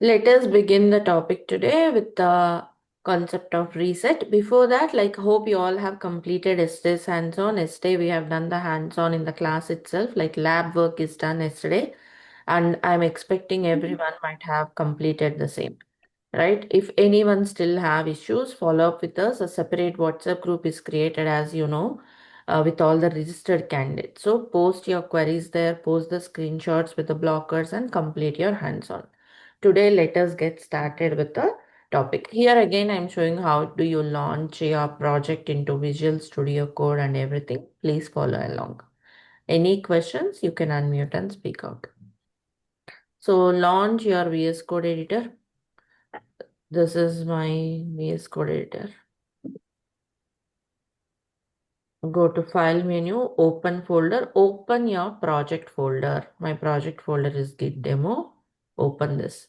Let us begin the topic today with the concept of reset. Before that, hope you all have completed yesterday's hands-on. Yesterday we have done the hands-on in the class itself, like lab work is done yesterday, and I'm expecting everyone might have completed the same. Right? If anyone still have issues, follow up with us. A separate WhatsApp group is created, as you know, with all the registered candidates. So post your queries there, post the screenshots with the blockers, and complete your hands-on. Today, let us get started with the topic. Here again, I'm showing how do you launch your project into Visual Studio Code and everything. Please follow along. Any questions, you can unmute and speak out. So launch your VS Code editor. This is my VS Code editor. Go to file menu, open folder, open your project folder. My project folder is Git demo. Open this.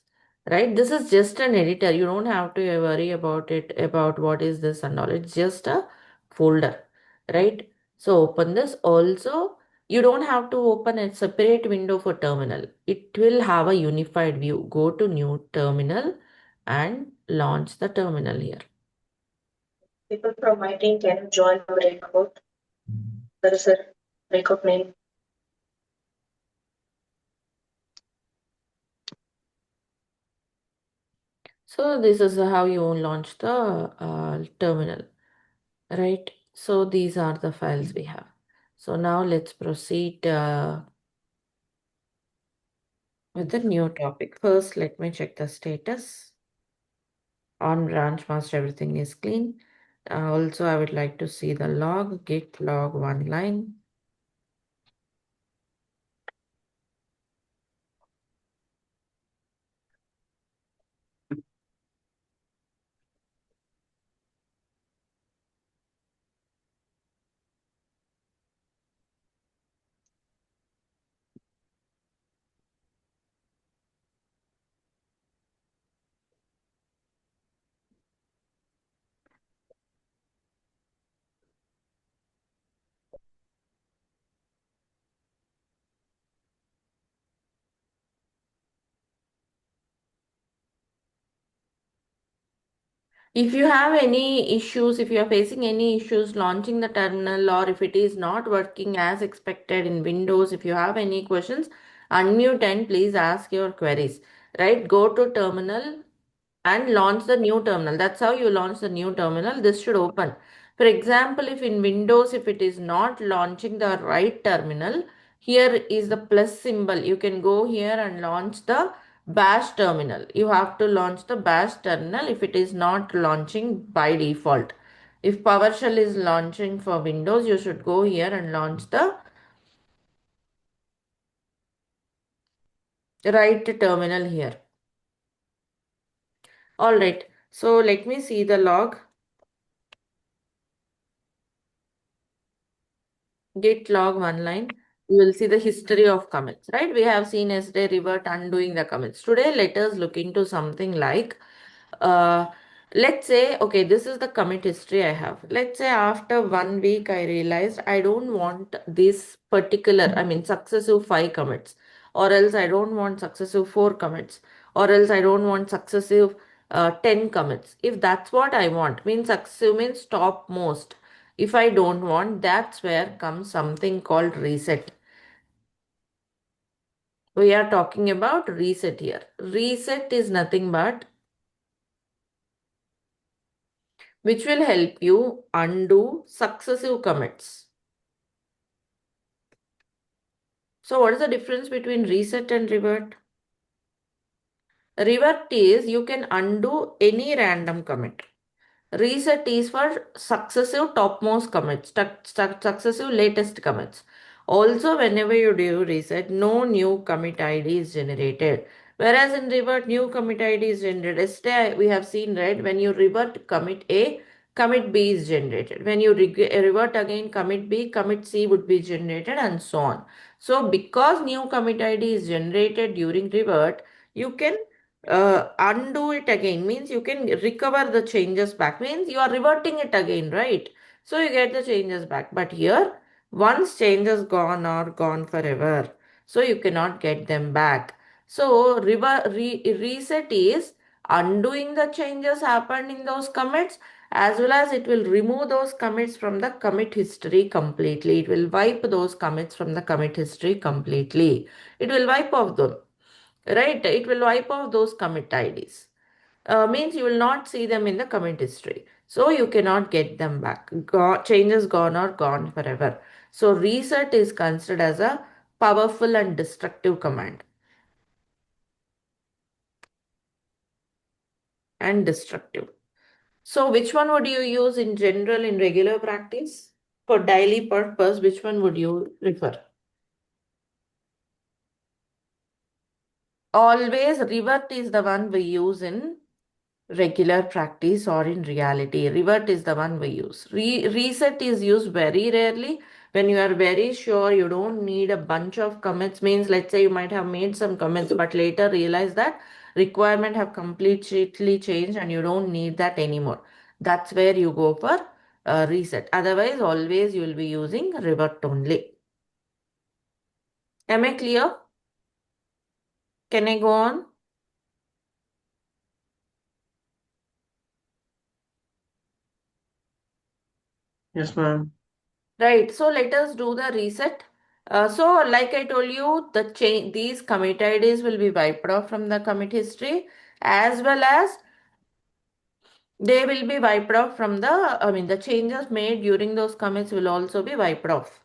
Right? This is just an editor. You don't have to worry about it, about what is this and all. It's just a folder. Right? So open this. Also, you don't have to open a separate window for terminal. It will have a unified view. Go to new terminal and launch the terminal here. People from my team can join our breakout. There is a breakout name. So this is how you launch the terminal, right? So these are the files we have. So now let's proceed with the new topic. First, let me check the status. On branch master, everything is clean. Also, I would like to see the log, git log one line. If you have any issues, if you are facing any issues launching the terminal or if it is not working as expected in Windows, if you have any questions, unmute and please ask your queries, right? Go to terminal and launch the new terminal. That's how you launch the new terminal. This should open. For example, if in Windows, if it is not launching the right terminal, here is the plus symbol. You can go here and launch the bash terminal. You have to launch the bash terminal if it is not launching by default. If PowerShell is launching for Windows, you should go here and launch the right terminal here. All right. So let me see the log. Git log one line. You will see the history of commits, right? We have seen yesterday revert undoing the commits. Today, let us look into something like, uh, let's say, okay, this is the commit history I have. Let's say after 1 week, I realized I don't want this particular, I mean, successive 5 commits, or else I don't want successive 4 commits, or else I don't want successive 10 commits. If that's what I want, means successive means topmost. If I don't want, that's where comes something called reset. We are talking about reset here. Reset is nothing but which will help you undo successive commits. So what is the difference between reset and revert? Revert is you can undo any random commit. Reset is for successive topmost commits, successive latest commits. Also, whenever you do reset, no new commit ID is generated. Whereas in revert, new commit ID is generated. Yesterday, we have seen, right, when you revert commit A, commit B is generated. When you revert again commit B, commit C would be generated and so on. So, because new commit ID is generated during revert, you can undo it again, means you can recover the changes back, means you are reverting it again, right? So you get the changes back. But here, once changes gone are gone forever, so you cannot get them back. So reset is undoing the changes happened in those commits, as well as it will remove those commits from the commit history completely. It will wipe those commits from the commit history completely. It will wipe off them, right? It will wipe off those commit IDs. Means you will not see them in the commit history. So you cannot get them back. Changes gone or gone forever. So reset is considered as a powerful and destructive command. And destructive. So which one would you use in general in regular practice? For daily purpose, which one would you prefer? Always revert is the one we use in regular practice or in reality. Revert is the one we use. Reset is used very rarely when you are very sure you don't need a bunch of commits. Means let's say you might have made some commits but later realize that requirement have completely changed and you don't need that anymore. That's where you go for reset. Otherwise always you will be using revert only. Am I clear? Can I go on? Yes, ma'am. Right, so let us do the reset. So like I told you, these commit IDs will be wiped off from the commit history, as well as they will be wiped off from the changes made during those commits will also be wiped off.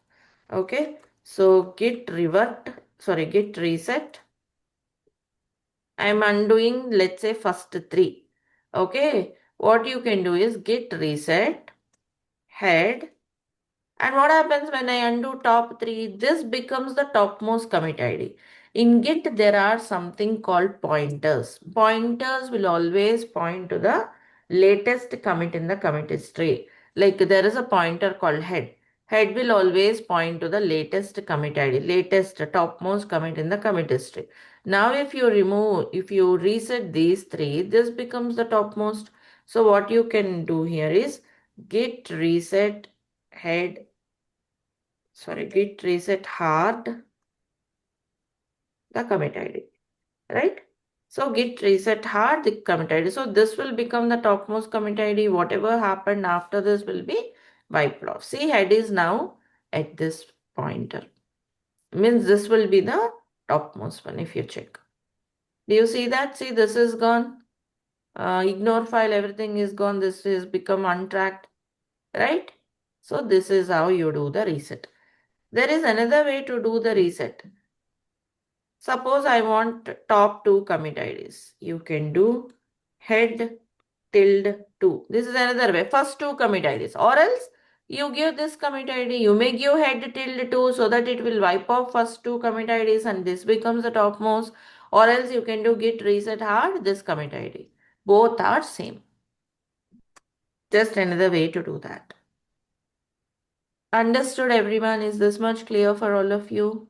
Okay, so git reset. I'm undoing, let's say, first three. Okay, what you can do is git reset head. And what happens when I undo top three? This becomes the topmost commit ID. In Git, there are something called pointers. Pointers will always point to the latest commit in the commit history. Like there is a pointer called head. Head will always point to the latest commit ID, latest topmost commit in the commit history. Now, if you reset these three, this becomes the topmost. So what you can do here is git reset head, git reset hard the commit id, right? So git reset hard the commit id, so this will become the topmost commit id. Whatever happened after this will be wiped off. See, head is now at this pointer, means this will be the topmost one. If you check, do you see that? See, this is gone. Ignore file, everything is gone. This is become untracked, right? So this is how you do the reset. There is another way to do the reset. Suppose I want top two commit IDs. You can do head tilde 2. This is another way. First two commit IDs. Or else you give this commit ID. You may give head tilde 2 so that it will wipe off first two commit IDs and this becomes the topmost. Or else you can do git reset hard this commit ID. Both are same. Just another way to do that. Understood, everyone? Is this much clear for all of you?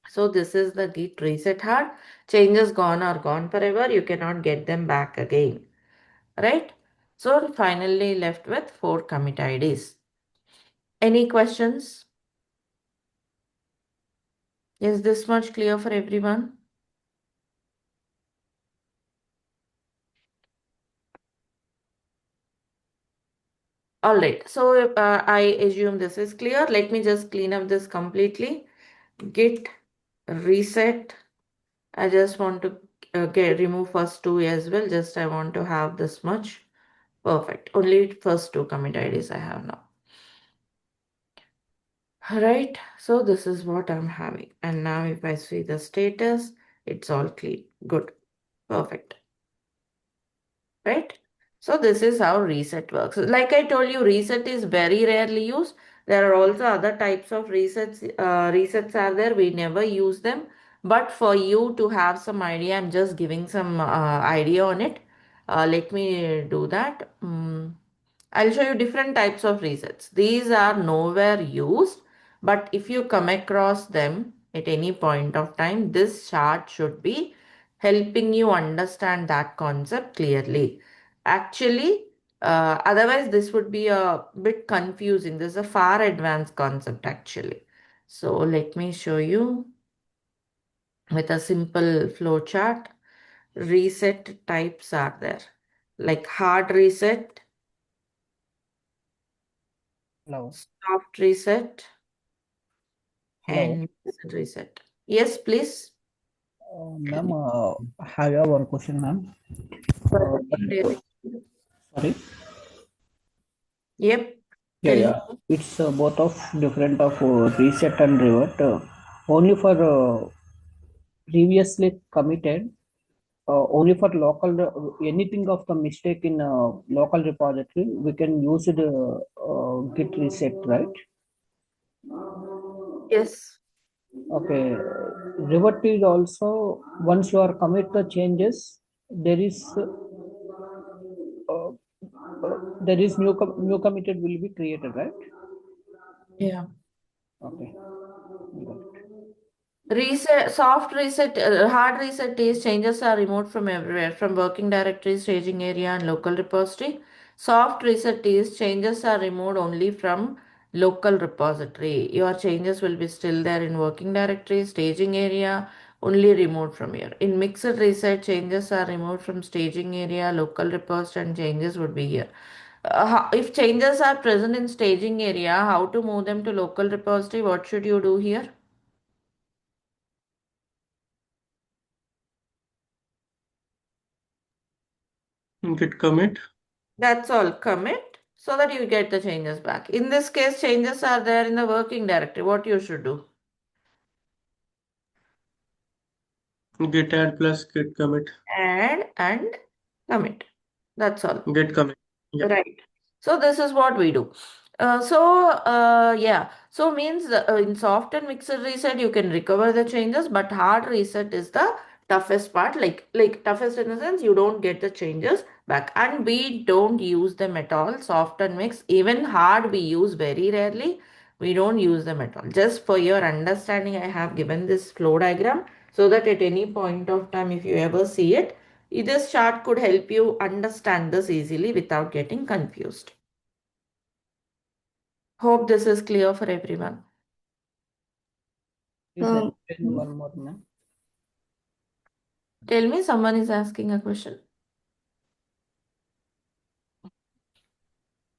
So this is the git reset hard. Changes gone are gone forever. You cannot get them back again, right? So finally left with 4 commit IDs. Any questions? Is this much clear for everyone? All right. So I assume this is clear. Let me just clean up this completely. Git reset. I just want to remove first two as well. Just I want to have this much. Perfect. Only first two commit IDs I have now. Right, so this is what I'm having. And now if I see the status, it's all clean. Good. Perfect. Right? So this is how reset works. Like I told you, reset is very rarely used. There are also other types of resets. Resets are there. We never use them. But for you to have some idea, I'm just giving some idea on it. Let me do that. I'll show you different types of resets. These are nowhere used, but if you come across them at any point of time, this chart should be helping you understand that concept clearly. Actually, otherwise this would be a bit confusing. This is a far advanced concept actually. So let me show you. with a simple flow chart. Reset types are there, like hard reset, Hello. soft reset, Hello. and reset. Yes, please. Ma'am, I have one question, ma'am. Really? Sorry. Yep. Yeah, Tell me. yeah. It's both of different of reset and revert. Only for previously committed. Only for local anything of the mistake in local repository, we can use the git reset, right? Yes. Okay. Revert is also once you are commit the changes, there is new committed will be created, right? Yeah. Okay. Got it. Reset, soft reset, hard reset is changes are removed from everywhere, from working directory, staging area, and local repository. Soft reset is changes are removed only from local repository. Your changes will be still there in working directory, staging area, only removed from here. In mixed reset, changes are removed from staging area, local repository, and changes would be here. If changes are present in staging area, how to move them to local repository? What should you do here? Git commit. That's all. Commit so that you get the changes back. In this case, changes are there in the working directory. What you should do? Git add plus git commit. Add and commit. That's all. Git commit. Yeah. Right. So this is what we do. Yeah. So means in soft and mixed reset you can recover the changes, but hard reset is the toughest part. Like toughest in the sense you don't get the changes back, and we don't use them at all. Soft and mixed, even hard we use very rarely. We don't use them at all. Just for your understanding, I have given this flow diagram so that at any point of time, if you ever see it, this chart could help you understand this easily without getting confused. Hope this is clear for everyone. Please Um, explain one more, ma'am. Tell me, someone is asking a question.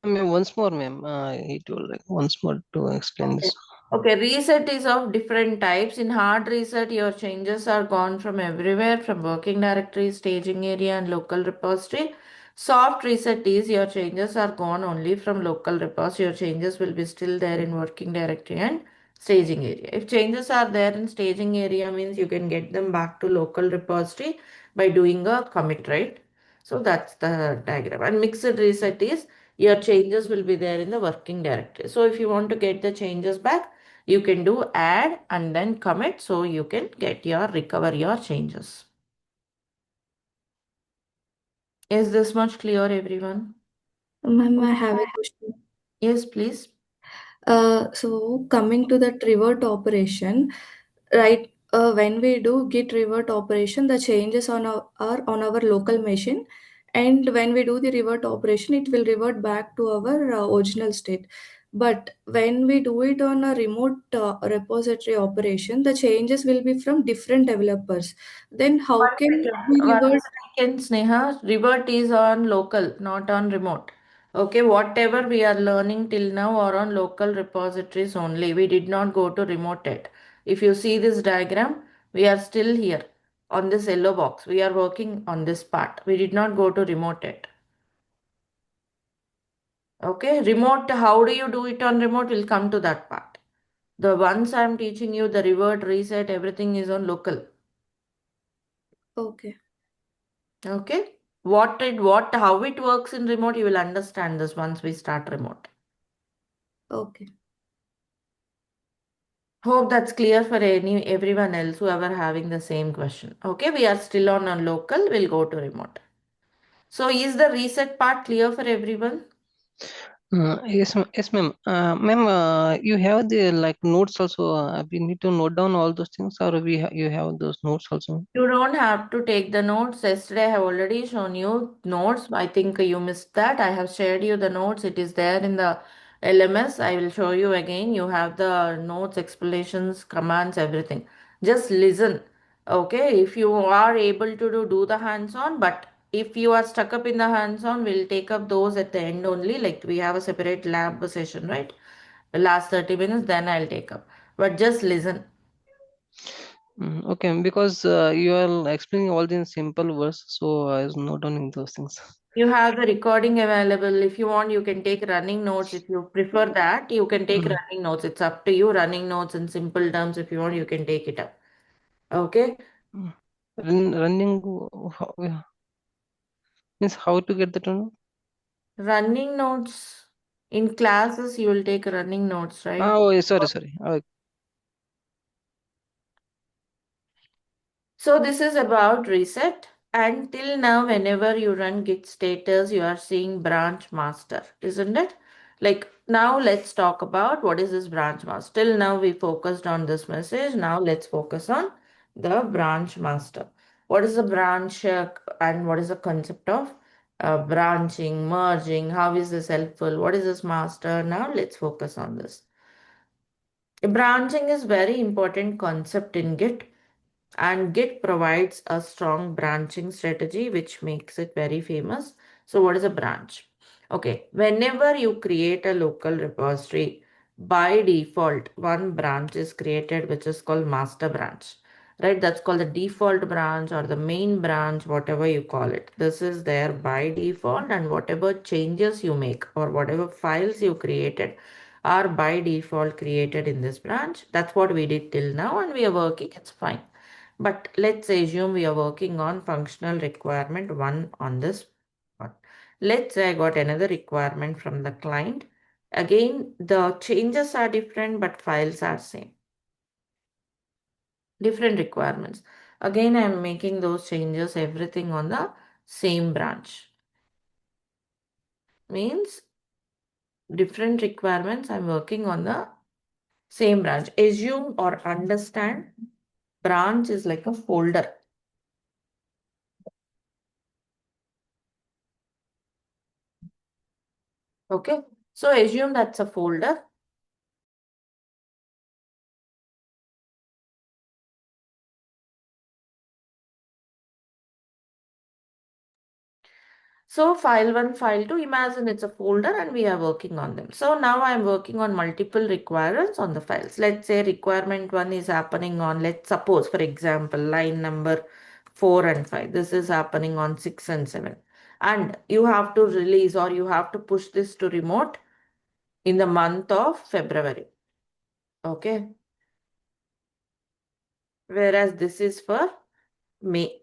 Ma'am, once more, ma'am. He told like once more to explain Okay. this. Okay, reset is of different types. In hard reset, your changes are gone from everywhere, from working directory, staging area, and local repository. Soft reset is your changes are gone only from local repository. Your changes will be still there in working directory and staging area. If changes are there in staging area, means you can get them back to local repository by doing a commit, right? So that's the diagram. And mixed reset is your changes will be there in the working directory. So if you want to get the changes back, you can do add and then commit so you can get your recover your changes. Is this much clear, everyone? Ma'am, I have a question. Yes, please. So coming to that revert operation, right? When we do git revert operation, the changes are on our local machine, and when we do the revert operation, it will revert back to our original state. But when we do it on a remote repository operation, the changes will be from different developers. Then how One can second, we one revert? second, Sneha. Revert is on local, not on remote. Okay, whatever we are learning till now are on local repositories only. We did not go to remote yet. If you see this diagram, we are still here on this yellow box. We are working on this part. We did not go to remote yet. Okay, remote, how do you do it on remote? We'll come to that part. The ones I'm teaching you, the revert, reset, everything is on local. Okay, Okay. How it works in remote, you will understand this once we start remote. okay. Hope that's clear for everyone else who ever having the same question. Okay, we are still on a local, we'll go to remote. So is the reset part clear for everyone? Yes, ma'am. Ma'am, you have the like notes also. We need to note down all those things, or you have those notes also. You don't have to take the notes. Yesterday I have already shown you notes. I think you missed that. I have shared you the notes. It is there in the LMS. I will show you again. You have the notes, explanations, commands, everything. Just listen. Okay, if you are able to do the hands-on, but if you are stuck up in the hands-on, we'll take up those at the end only. Like we have a separate lab session, right? The last 30 minutes, then I'll take up. But just listen. Okay, because you are explaining all in simple words, so I was not doing those things. You have the recording available. If you want, you can take running notes. If you prefer that, you can take Mm. running notes. It's up to you. Running notes in simple terms. If you want, you can take it up. Okay. Mm. Running, yeah, means how to get that one? Running notes in classes, you will take running notes, right? Oh, yeah, sorry. So this is about reset. And till now, whenever you run git status, you are seeing branch master, isn't it? Like now let's talk about what is this branch master. Till now we focused on this message. Now let's focus on the branch master. What is the branch and what is the concept of branching, merging? How is this helpful? What is this master? Now let's focus on this. Branching is very important concept in Git, and Git provides a strong branching strategy which makes it very famous. So what is a branch? Okay, whenever you create a local repository, by default, one branch is created which is called master branch. Right, that's called the default branch or the main branch, whatever you call it. This is there by default, and whatever changes you make or whatever files you created are by default created in this branch. That's what we did till now, and we are working, it's fine. But let's assume we are working on functional requirement one on this one. Let's say I got another requirement from the client. Again, the changes are different, but files are same. Different requirements. Again, I'm making those changes, everything on the same branch. Means different requirements, I'm working on the same branch. Assume or understand branch is like a folder. Okay. So assume that's a folder. So file one, file two, imagine it's a folder and we are working on them. So now I'm working on multiple requirements on the files. Let's say requirement one is happening on, let's suppose for example, line number 4 and 5. This is happening on 6 and 7. And you have to release or you have to push this to remote in the month of February. Okay. Whereas this is for May.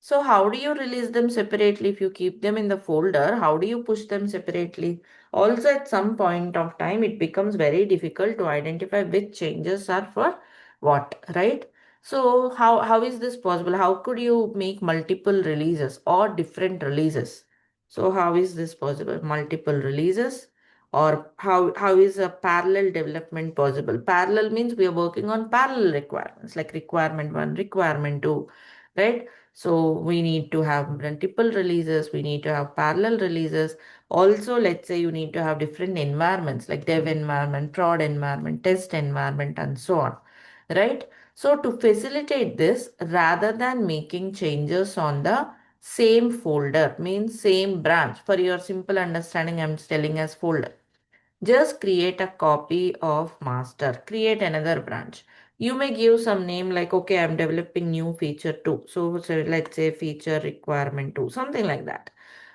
So how do you release them separately if you keep them in the folder? How do you push them separately? Also, at some point of time, it becomes very difficult to identify which changes are for what, right? So how is this possible? How could you make multiple releases or different releases? So how is this possible? Multiple releases, or how is a parallel development possible? Parallel means we are working on parallel requirements like requirement one, requirement two, right? So we need to have multiple releases, we need to have parallel releases. Also, let's say you need to have different environments like dev environment, prod environment, test environment, and so on, right? So to facilitate this, rather than making changes on the same folder, means same branch, for your simple understanding, I'm telling as folder. Just create a copy of master, create another branch. You may give some name like, okay, I'm developing new feature 2. So let's say feature requirement 2, something like that.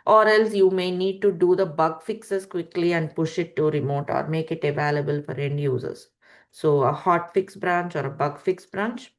Or else you may need to do the bug fixes quickly and push it to remote or make it available for end users. So a hot fix branch or a bug fix branch,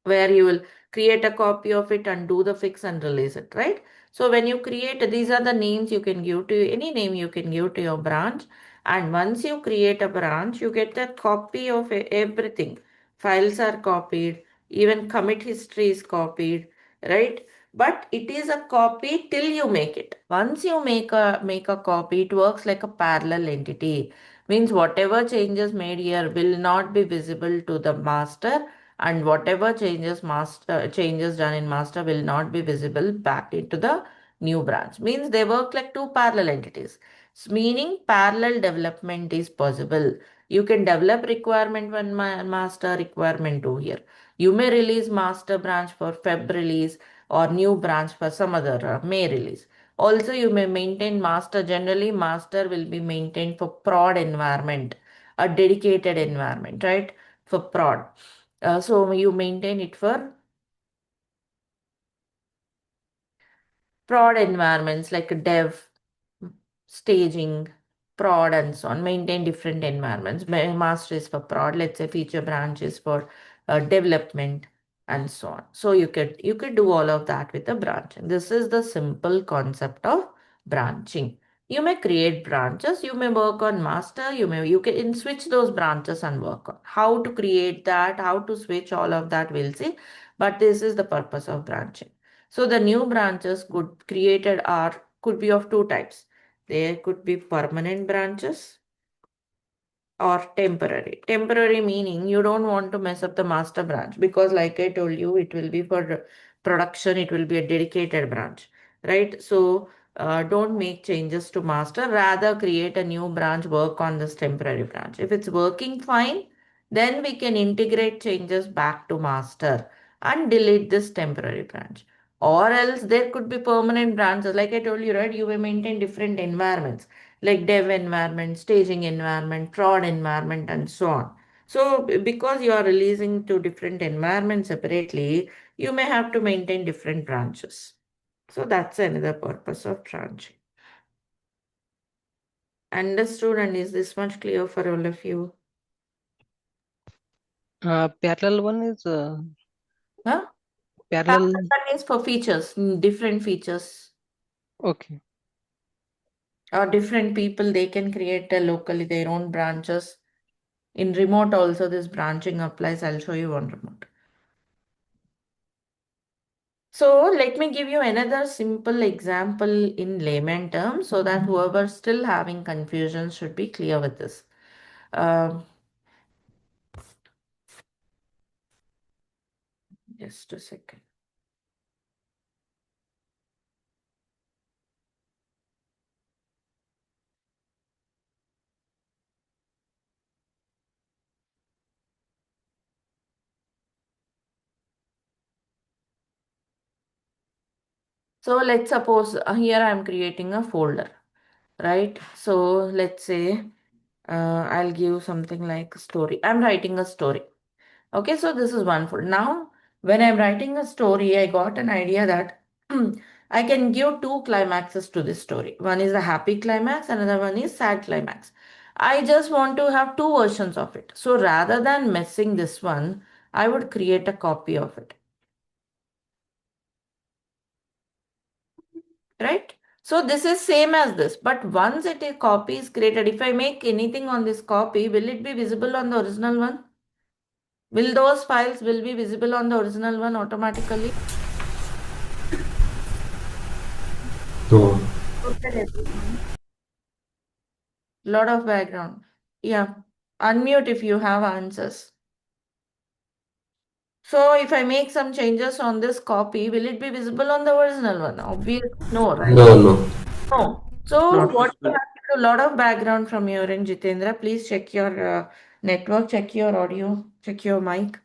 where you will create a copy of it and do the fix and release it, right? So when you create, these are the names you can give to any name you can give to your branch. And once you create a branch, you get a copy of everything. Files are copied, even commit history is copied, right? But it is a copy till you make it. Once you make a copy, it works like a parallel entity. Means whatever changes made here will not be visible to the master, and whatever changes done in master will not be visible back into the new branch. Means they work like two parallel entities. Meaning parallel development is possible. You can develop requirement one master, requirement two here. You may release master branch for Feb release or new branch for some other May release. Also, you may maintain master. Generally, master will be maintained for prod environment, a dedicated environment, right? For prod. So you maintain it for prod environments like dev, staging, prod, and so on. Maintain different environments. Master is for prod, let's say feature branch is for development, and so on. So you could do all of that with a branch. And this is the simple concept of branching. You may create branches, you may work on master, you can switch those branches and work on. How to create that, how to switch all of that, we'll see. But this is the purpose of branching. So the new branches could be of two types. There could be permanent branches or temporary. Temporary meaning you don't want to mess up the master branch, because like I told you, it will be for production, it will be a dedicated branch, right? So don't make changes to master, rather create a new branch, work on this temporary branch. If it's working fine, then we can integrate changes back to master and delete this temporary branch. Or else there could be permanent branches. Like I told you, right? You will maintain different environments like dev environment, staging environment, prod environment, and so on. So because you are releasing to different environments separately, you may have to maintain different branches. So that's another purpose of branching. Understood? And is this much clear for all of you? Parallel one is Huh? parallel. Parallel one is for features, different features. Okay. Or different people, they can create locally their own branches. In remote also, this branching applies. I'll show you on remote. So let me give you another simple example in layman terms so that whoever still having confusion should be clear with this. Just a second. So let's suppose here I'm creating a folder, right? So let's say I'll give something like story. I'm writing a story. Okay, so this is one folder. Now, when I'm writing a story, I got an idea that I can give two climaxes to this story. One is a happy climax, another one is sad climax. I just want to have two versions of it. So rather than messing this one, I would create a copy of it. Right? So this is same as this, but once a copy is created, if I make anything on this copy, will it be visible on the original one? Will those files will be visible on the original one automatically? No. Lot of background. Yeah. Unmute if you have answers. So if I make some changes on this copy, will it be visible on the original one? Obviously, no, right? No, no. No. So Not what you visible. have to do, a lot of background from your end, Jitendra. Please check your network, check your audio, check your mic.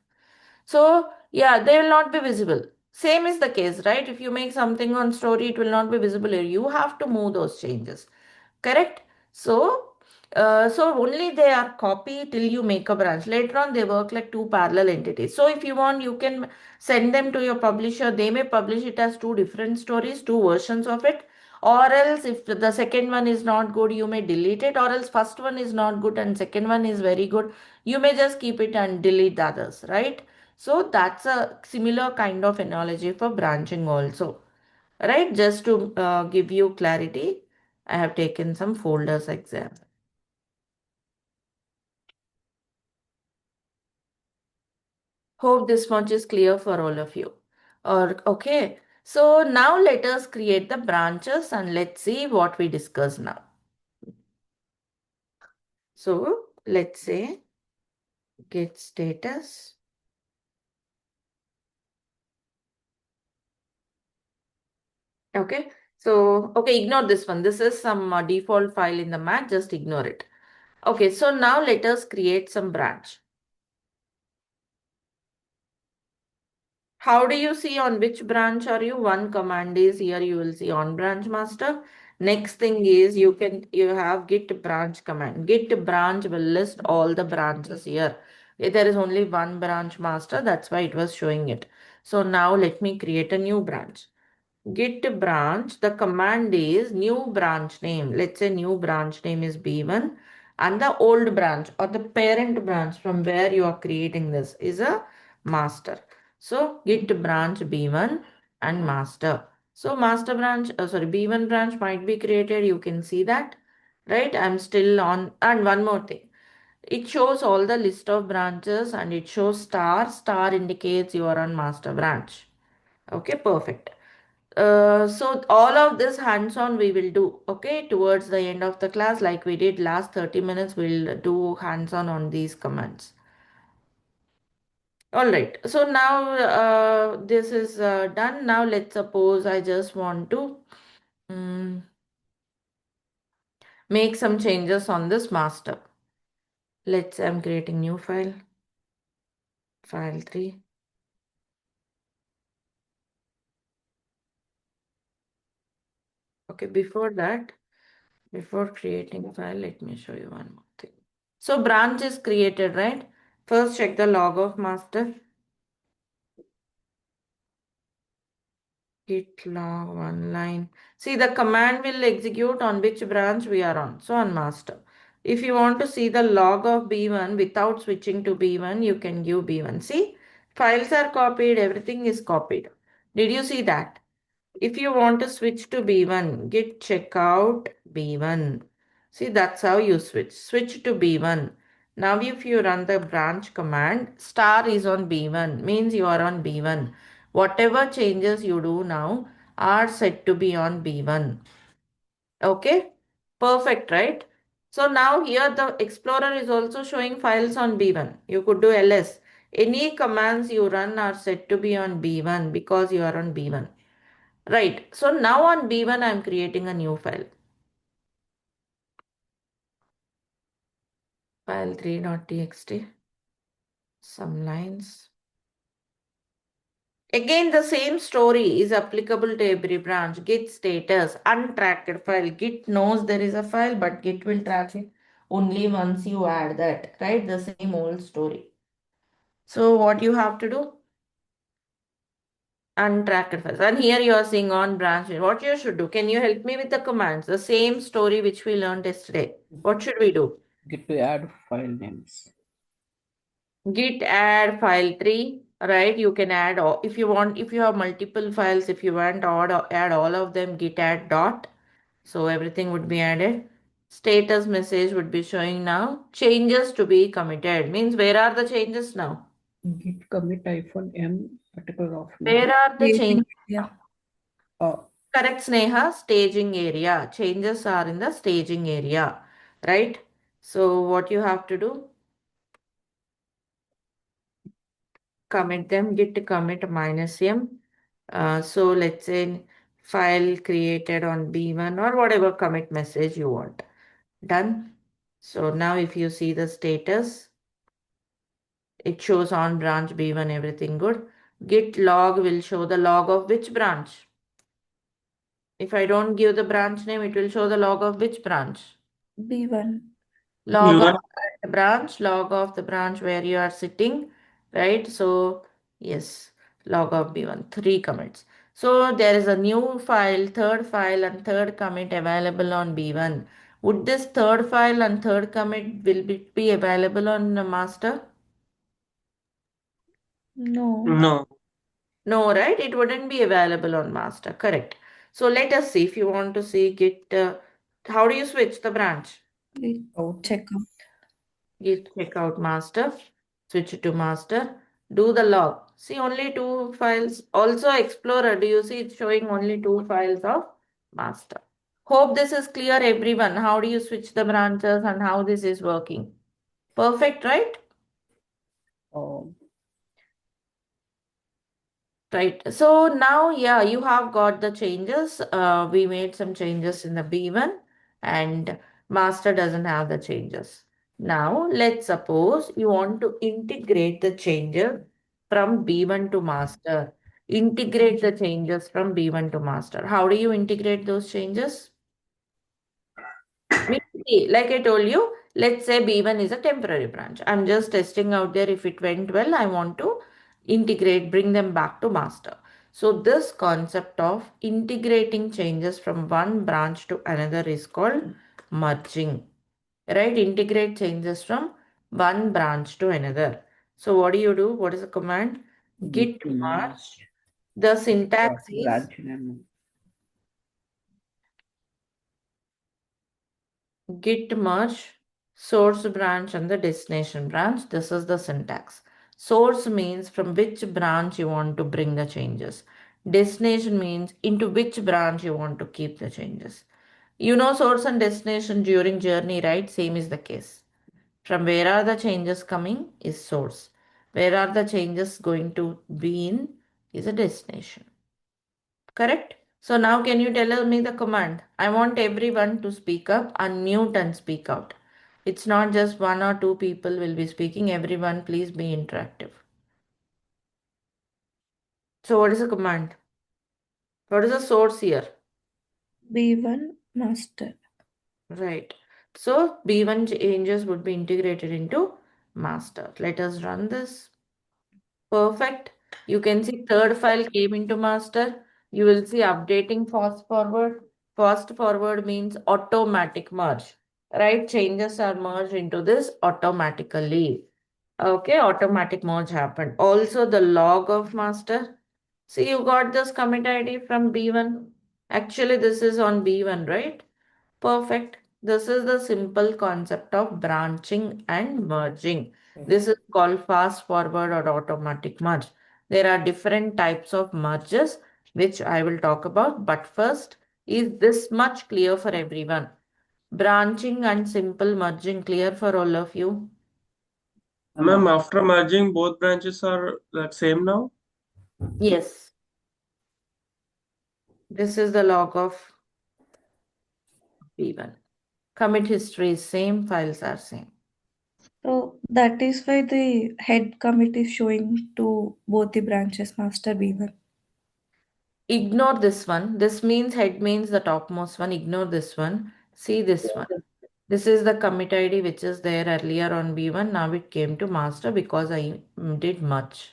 So yeah, they will not be visible. Same is the case, right? If you make something on story, it will not be visible here. You have to move those changes. Correct? So only they are copy till you make a branch. Later on, they work like two parallel entities. So if you want, you can send them to your publisher. They may publish it as two different stories, two versions of it. Or else, if the second one is not good, you may delete it. Or else, first one is not good and second one is very good. You may just keep it and delete the others, right? So that's a similar kind of analogy for branching also, right? Just to give you clarity, I have taken some folders exam. Hope this much is clear for all of you. Or okay, so now let us create the branches and let's see what we discuss now. So let's say get status. Okay, so okay, ignore this one. This is some default file in the Mac, just ignore it. Okay, so now let us create some branch. How do you see on which branch are you? One command is here, you will see on branch master. Next thing is you have git branch command. Git branch will list all the branches here. There is only one branch master, that's why it was showing it. So now let me create a new branch. Git branch, the command is new branch name. Let's say new branch name is B1 and the old branch or the parent branch from where you are creating this is a master. So git branch B1 and master. So master branch, B1 branch might be created. You can see that, right? I'm still on. And one more thing. It shows all the list of branches and it shows star. Star indicates you are on master branch. Okay, perfect. So all of this hands-on we will do, okay, towards the end of the class, like we did last 30 minutes, we'll do hands-on on these commands. All right, so now this is done. Now let's suppose I just want to make some changes on this master. Let's say I'm creating new file, file 3. Okay, before that, before creating file, let me show you one more thing. So branch is created, right? First check the log of master. Git log one line. See, the command will execute on which branch we are on. So on master. If you want to see the log of B1 without switching to B1, you can give B1. See, files are copied, everything is copied. Did you see that? If you want to switch to B1, git checkout B1. See, that's how you switch. Switch to B1. Now, if you run the branch command, star is on B1, means you are on B1. Whatever changes you do now are set to be on B1. Okay, perfect, right? So now here the Explorer is also showing files on B1. You could do ls. Any commands you run are set to be on B1 because you are on B1. Right. So now on B1, I'm creating a new file. File 3.txt. Some lines. Again, the same story is applicable to every branch. Git status, untracked file. Git knows there is a file, but Git will track it only once you add that. Right? The same old story. So what you have to do? Untracked files. And here you are seeing on branch. What you should do? Can you help me with the commands? The same story which we learned yesterday. What should we do? Git to add file names. Git add file 3, right? You can add all, if you want, if you have multiple files, if you want to add all of them, git add dot. So everything would be added. Status message would be showing now. Changes to be committed means where are the changes now? Git commit -m particular of Where name. are the changes? Yeah. Correct, Sneha. Staging area. Changes are in the staging area, right? So what you have to do? Commit them, git commit -m. So let's say file created on B1 or whatever commit message you want. Done. So now if you see the status, it shows on branch B1, everything good. Git log will show the log of which branch. If I don't give the branch name, it will show the log of which branch. B1. Log of B1. the branch, log of the branch where you are sitting, right? So yes, log of B1, 3 commits. So there is a new file, third file and third commit available on B1. Would this third file and third commit will be available on the master? No. No. No, right? It wouldn't be available on master. Correct. So let us see if you want to see git, how do you switch the branch? Check out. Git checkout master, switch it to master, do the log. See only 2 files. Also Explorer, do you see it's showing only 2 files of master. Hope this is clear everyone. How do you switch the branches and how this is working? Perfect, right? Um, Right. So now, yeah, you have got the changes. We made some changes in the B1 and master doesn't have the changes. Now, let's suppose you want to integrate the changes from B1 to master. Integrate the changes from B1 to master. How do you integrate those changes? See, like I told you, let's say B1 is a temporary branch. I'm just testing out there. If it went well, I want to integrate, bring them back to master. So this concept of integrating changes from one branch to another is called merging, right? Integrate changes from one branch to another. So what do? What is the command? Git merge. The syntax is branch name. git merge source branch and the destination branch. This is the syntax. Source means from which branch you want to bring the changes. Destination means into which branch you want to keep the changes. You know source and destination during journey, right? Same is the case. From where are the changes coming is source. Where are the changes going to be in is a destination. Correct? So now can you tell me the command? I want everyone to speak up, unmute and speak out. It's not just one or two people will be speaking. Everyone please be interactive. So what is the command? What is the source here? B1 master. Right. So B1 changes would be integrated into master. Let us run this. Perfect. You can see third file came into master. You will see updating fast forward. Fast forward means automatic merge, right? Changes are merged into this automatically. Okay, automatic merge happened. Also the log of master. See, you got this commit ID from B1. Actually, this is on B1, right? Perfect. This is the simple concept of branching and merging. This is called fast forward or automatic merge. There are different types of merges which I will talk about. But first, is this much clear for everyone? Branching and simple merging clear for all of you? Ma'am, after merging, both branches are like same now? Yes. This is the log of B1. Commit history is same, files are same. So that is why the head commit is showing to both the branches, master B1. Ignore this one. This means head means the topmost one. Ignore this one. See this one. This is the commit ID which is there earlier on B1. Now it came to master because I did merge.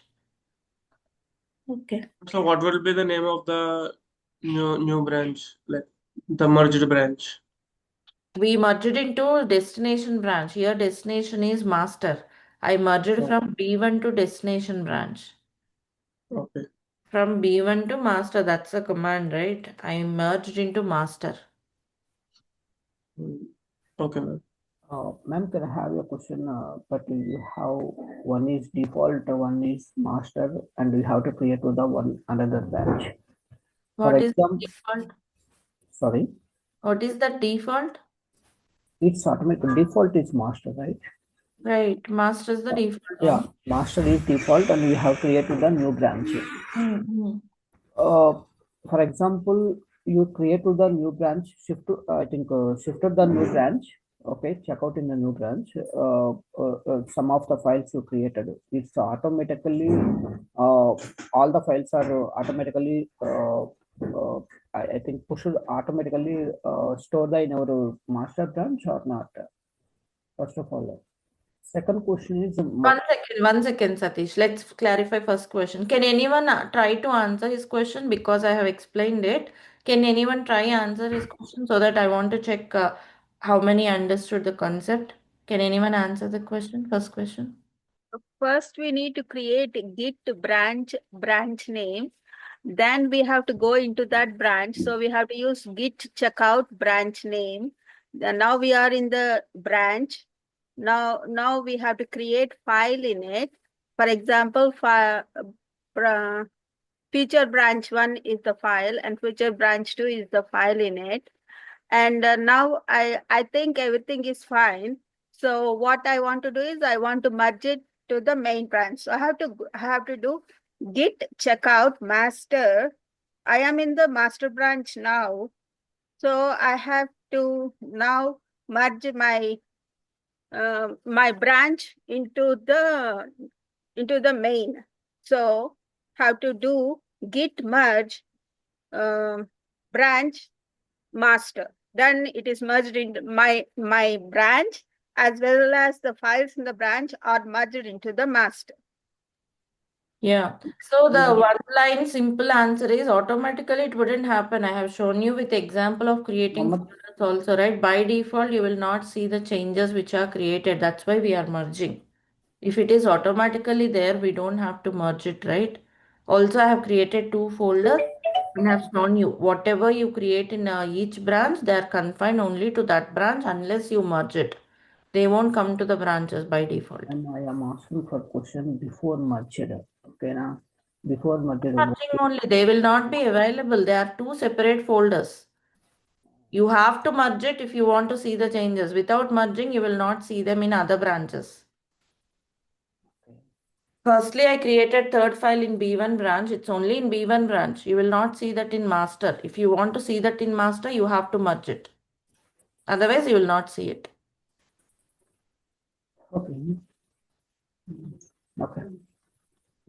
Okay. So what will be the name of the new branch, like the merged branch? We merged into destination branch. Here destination is master. I merged from B1 to destination branch. Okay. From B1 to master, that's a command, right? I merged into master. Okay, ma'am. Ma'am, can I have your question? But you have one is default, one is master, and you have to create to the one another branch. For What is the example, default? sorry, What is the default? it's automatic. Default is master, right? Right, master is the default Yeah, one. master is default, and we have created the new branch. Mm-hmm. Uh, for example, you create to the new branch, shift to, I think, shifted the new branch. Okay, check out in the new branch. Some of the files you created, it's automatically, all the files are automatically, I think, pushed automatically, stored in our master branch or not. First of all, second question is, One second, Satish. Let's clarify first question. Can anyone try to answer his question because I have explained it? Can anyone try answer his question so that I want to check how many understood the concept? Can anyone answer the question? First question. First, we need to create a Git branch name. Then we have to go into that branch. So we have to use Git checkout branch name. Then now we are in the branch. Now we have to create file in it. For example, feature branch 1 is the file and feature branch 2 is the file in it. And now I think everything is fine. So what I want to do is I want to merge it to the main branch. So I have to do git checkout master. I am in the master branch now. So I have to now merge my my branch into the main. So have to do git merge branch master. Then it is merged into my branch, as well as the files in the branch are merged into the master. Yeah. So the Yeah. one line simple answer is automatically it wouldn't happen. I have shown you with example of creating Mohammed, folders also, right? By default, you will not see the changes which are created. That's why we are merging. If it is automatically there, we don't have to merge it, right? Also, I have created two folders and have shown you whatever you create in each branch, they are confined only to that branch unless you merge it. They won't come to the branches by default. and I am asking for question before merged. Okay, now before merged. Merging only, they will not be available. They are two separate folders. You have to merge it if you want to see the changes. Without merging, you will not see them in other branches. Firstly, I created third file in B1 branch. It's only in B1 branch. You will not see that in master. If you want to see that in master, you have to merge it. Otherwise, you will not see it. Okay. Okay.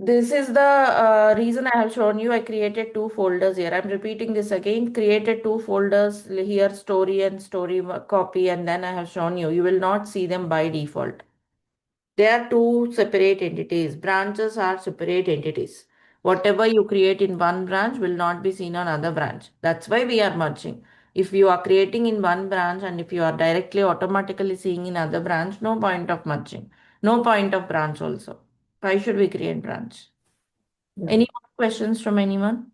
This is the reason I have shown you. I created two folders here. I'm repeating this again. Created two folders here, story and story copy, and then I have shown you. You will not see them by default. They are two separate entities. Branches are separate entities. Whatever you create in one branch will not be seen on other branch. That's why we are merging. If you are creating in one branch and if you are directly automatically seeing in other branch, no point of merging. No point of branch also. Why should we create branch? Yeah. Any more questions from anyone?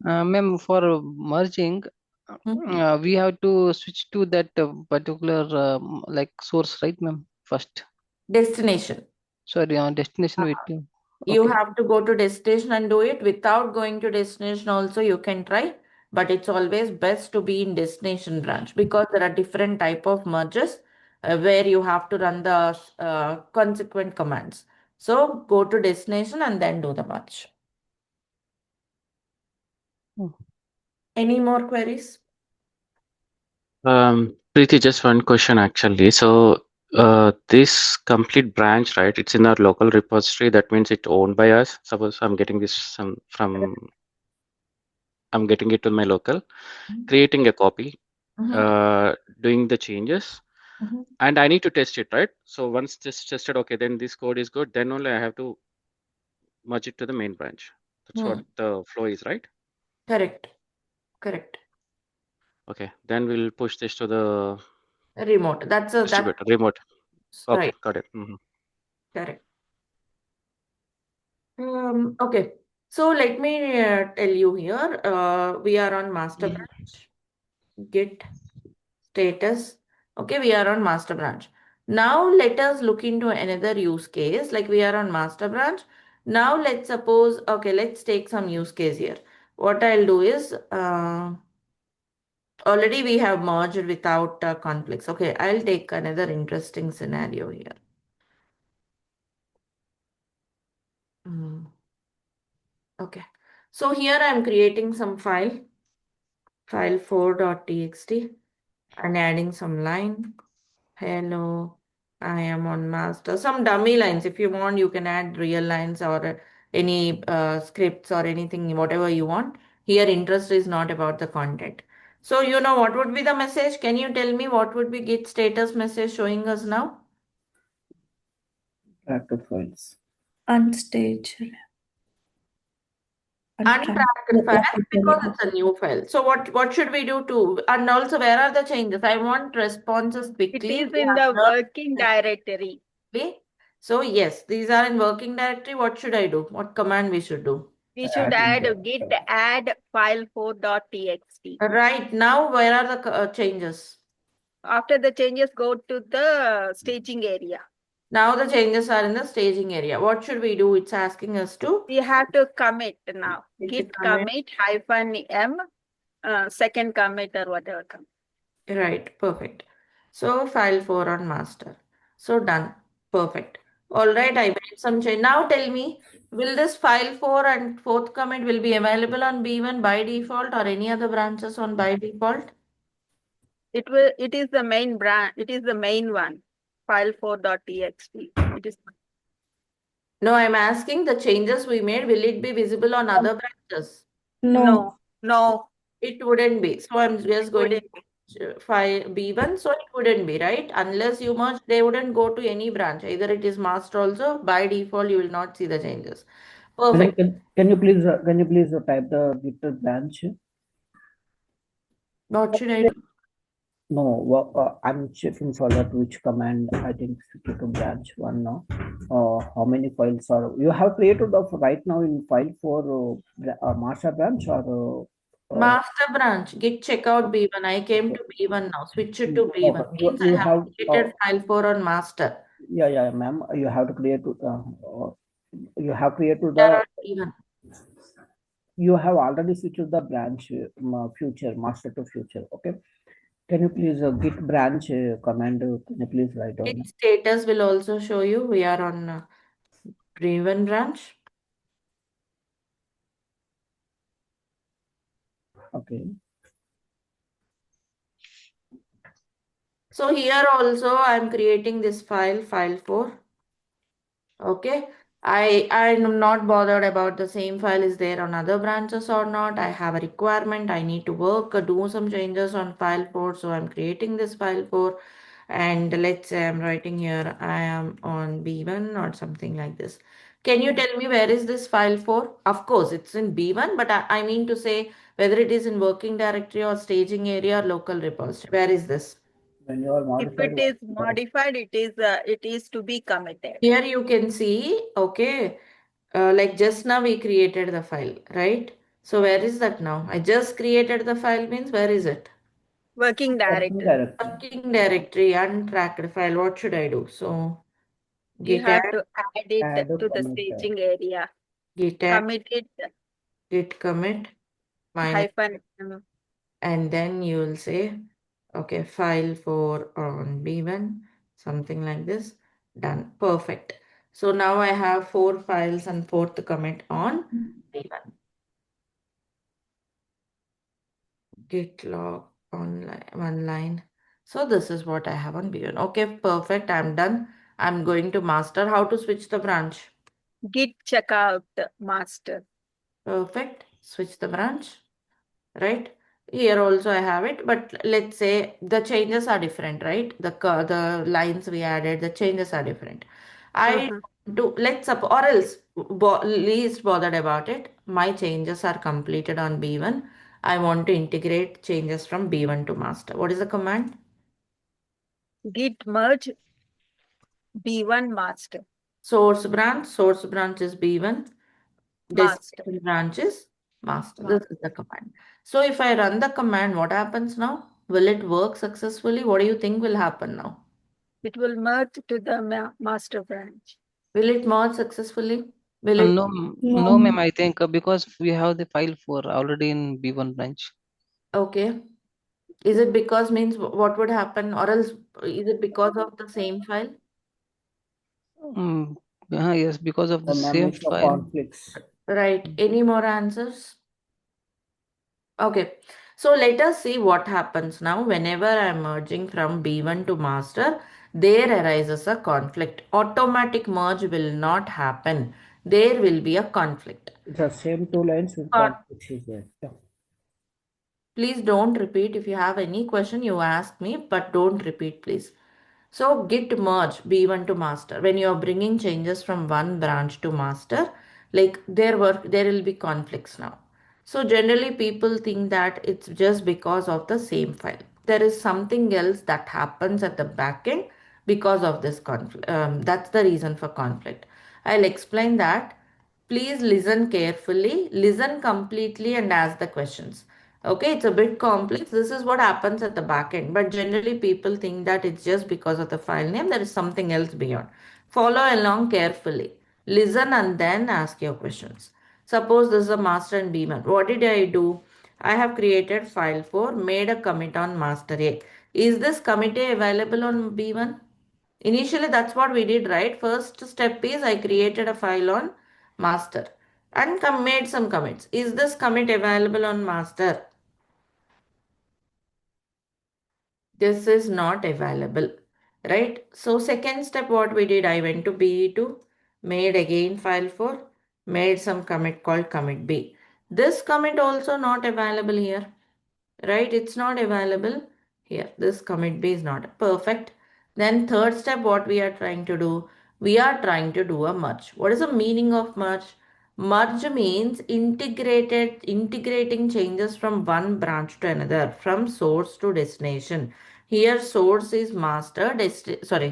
Ma'am, for merging, Hmm? we have to switch to that particular like source, right, ma'am? First, Destination. sorry, destination with You okay. have to go to destination and do it. Without going to destination also you can try, but it's always best to be in destination branch because there are different type of merges where you have to run the consequent commands. So go to destination and then do the merge. Hmm. Any more queries? Preeti, just one question actually. So, this complete branch, right? It's in our local repository. That means it's owned by us. Suppose I'm getting this I'm getting it to my local, creating a copy, Mhm, doing the changes, mhm. and I need to test it, right? So once this tested, okay, then this code is good. Then only I have to merge it to the main branch. That's what Hmm. the flow is, right? Correct. Correct. Okay, then we'll push this to the Remote. That's distributor remote. Okay, right. got it. Mhm. Correct. Okay. So let me tell you here. We are on master branch. Git status. Okay, we are on master branch. Now let us look into another use case. Like we are on master branch. Now let's suppose, okay, let's take some use case here. What I'll do is, already we have merged without conflicts. Okay, I'll take another interesting scenario here. Hmm. Okay, so here I'm creating some file 4.txt and adding some line. Hello, I am on master. Some dummy lines. If you want, you can add real lines or any scripts or anything, whatever you want. Here, interest is not about the content. So, you know what would be the message? Can you tell me what would be Git status message showing us now? Tracker files. Unstaged. Untracked file because Yeah. it's a new file. So what should we do to? And also, where are the changes? I want responses It quickly. is We in have the learned working this directory. quickly. So yes, these are in working directory. What should I do? What command we should do? We should Adding add git add file4.txt. Right now, where are the changes? After the changes, go to the staging area. Now the changes are in the staging area. What should we do? It's asking us to. We have to commit now. Git Git commit -m second commit or whatever commit. Right, perfect. So file 4 on master. So done. Perfect. All right, I made some change. Now tell me, will this file 4 and fourth commit will be available on B1 by default or any other branches on by default? It is the main branch. It is the main one. file4.txt. It is No, I'm asking the changes we made, will it be visible on other branches? No. no. It wouldn't be. So I'm just going Wouldn't to file B1, so it wouldn't be, right? Unless you merge, they wouldn't go to any branch. Either it is master also, by default, you will not see the changes. Madam, Perfect. can you please type the Git branch? What should I do? No, I'm checking for that which command. I think to branch one now. How many files are you have created of right now in file for master branch or Master branch, git checkout B1. I came to B1 now. Switch it to B1. okay. Means I You have have created file 4 on master. yeah, ma'am. You have to create you have created They are the on B1. you have already switched the branch future master to future. Okay. Can you please git branch command? Can you please write down? Git status will also show you we are on B1 branch. Okay. So here also I'm creating this file 4. Okay. I'm not bothered about the same file is there on other branches or not. I have a requirement. I need to work, do some changes on file 4. So I'm creating this file 4. And let's say I'm writing here, I am on B1 or something like this. Can you tell me where is this file 4? Of course, it's in B1, but I mean to say whether it is in working directory or staging area or local repository. Where is this? When you are If modified it is modified, it is to be committed. Here you can see, okay, like just now we created the file, right? So where is that now? I just created the file means where is it? Working working directory. directory. Working directory, untracked file. What should I do? So You git have add, to add it Add a to the commit. staging area. git add, Commit it git commit, minus, hyphen and then you will say, okay, file 4 on B1, something like this. Done. Perfect. So now I have 4 files and fourth commit on B1. Git log online one line. So this is what I have on B1. Okay, perfect. I'm done. I'm going to master. How to switch the branch? git checkout master. Perfect. Switch the branch. Right? Here also I have it, but let's say the changes are different, right? The lines we added, the changes are different. I do let's up or else least bothered about it. My changes are completed on B1. I want to integrate changes from B1 to master. What is the command? Git merge B1 master. Source branch is B1. Master. Destination branch is master. This is the command. So if I run the command, what happens now? Will it work successfully? What do you think will happen now? It will merge to the master branch. Will it merge successfully? Will it? No, no, No. ma'am. I think because we have the file for already in B1 branch. Okay. Is it because means what would happen, or else is it because of the same file? Yes, because of the Ma'am, same it's a file. conflicts. Right. Any more answers? Okay. So let us see what happens now whenever I'm merging from B1 to master. There arises a conflict. Automatic merge will not happen. There will be a conflict. The same two lines with Con- conflicts is there. Yeah. Please don't repeat. If you have any question, you ask me, but don't repeat, please. So git merge B1 to master. When you are bringing changes from one branch to master, like there will be conflicts now. So generally people think that it's just because of the same file. There is something else that happens at the backend because of this conflict. That's the reason for conflict. I'll explain that. Please listen carefully, listen completely and ask the questions. Okay, it's a bit complex. This is what happens at the back end, but generally people think that it's just because of the file name. There is something else beyond. Follow along carefully. Listen and then ask your questions. Suppose this is a master and B1. What did I do? I have created file 4, made a commit on master A. Is this commit A available on B1? Initially, that's what we did, right? First step is I created a file on master and made some commits. Is this commit available on master? This is not available, right? So second step, what we did, I went to BE2, made again file 4, made some commit called commit B. This commit also not available here, right? It's not available here. This commit B is not perfect. Then third step, what we are trying to do, we are trying to do a merge. What is the meaning of merge? Merge means integrating changes from one branch to another, from source to destination. Here source is master,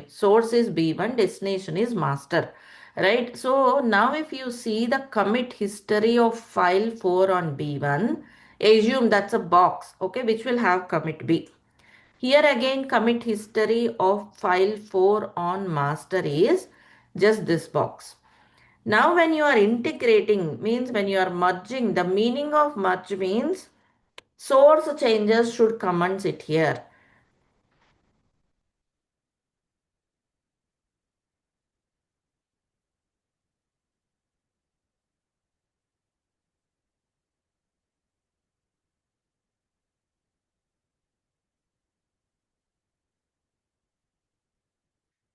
source is B1, destination is master, right? So now if you see the commit history of file 4 on B1, assume that's a box, okay, which will have commit B. Here again, commit history of file 4 on master is just this box. Now when you are integrating, means when you are merging, the meaning of merge means source changes should come and sit here.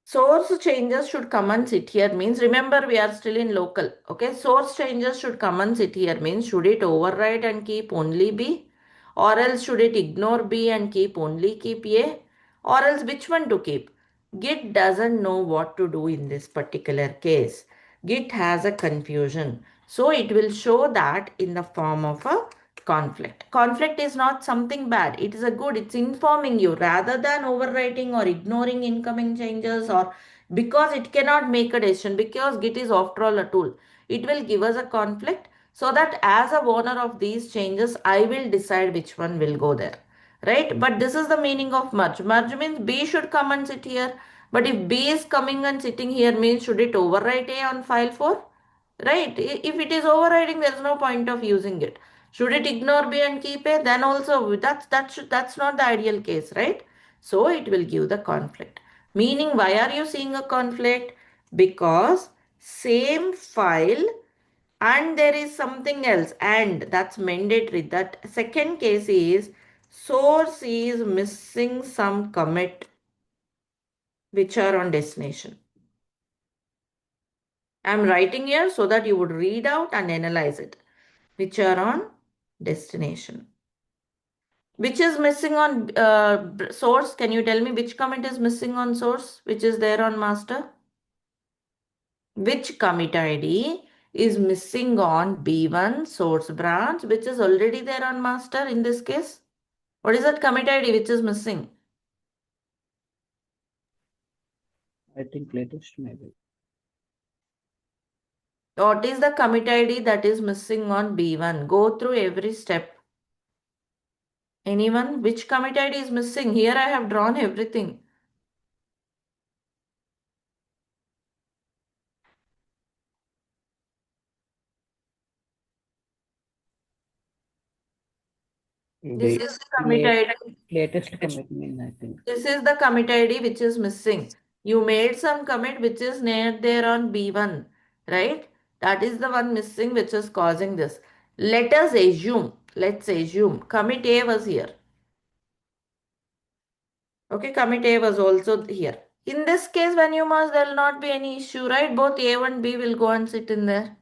Source changes should come and sit here means, remember we are still in local, okay? Source changes should come and sit here means, should it override and keep only B, or else should it ignore B and keep A, or else which one to keep? Git doesn't know what to do in this particular case. Git has a confusion. So it will show that in the form of a conflict. Conflict is not something bad. It is a good. It's informing you rather than overwriting or ignoring incoming changes, or because it cannot make a decision, because Git is after all a tool. It will give us a conflict so that as a owner of these changes, I will decide which one will go there. Right? But this is the meaning of merge. Merge means B should come and sit here. But if B is coming and sitting here means, should it overwrite A on file 4? Right? If it is overriding, there is no point of using it. Should it ignore B and keep A? Then also that's not the ideal case, right? So it will give the conflict. Meaning, why are you seeing a conflict? Because same file and there is something else, and that's mandatory. That second case is source is missing some commit which are on destination. I'm writing here so that you would read out and analyze it, which are on destination. Which is missing on source? Can you tell me which commit is missing on source, which is there on master? Which commit ID is missing on B1 source branch, which is already there on master in this case? What is that commit ID which is missing? I think latest maybe. What is the commit ID that is missing on B1? Go through every step. Anyone? Which commit ID is missing? Here I have drawn everything. This is the commit ID. Latest commitment, I think. This is the commit ID which is missing. You made some commit which is near there on B1, right? That is the one missing which is causing this. Let's assume commit A was here. Okay, commit A was also here. In this case, when you merge, there will not be any issue, right? Both A and B will go and sit in there.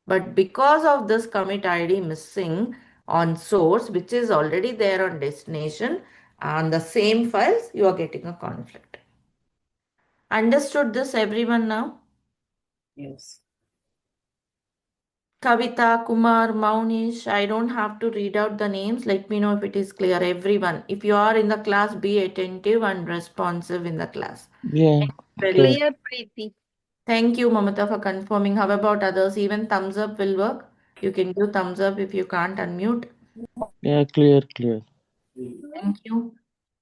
But because of this commit ID missing on source, which is already there on destination, on the same files, you are getting a conflict. Understood this, everyone now? Yes. Kavita, Kumar, Maunish, I don't have to read out the names. Let me know if it is clear, everyone. If you are in the class, be attentive and responsive in the class. Yeah, Very clear. Clear, Preeti. Thank you, Mamata, for confirming. How about others? Even thumbs up will work. You can do thumbs up if you can't unmute. Yeah, clear. Thank you.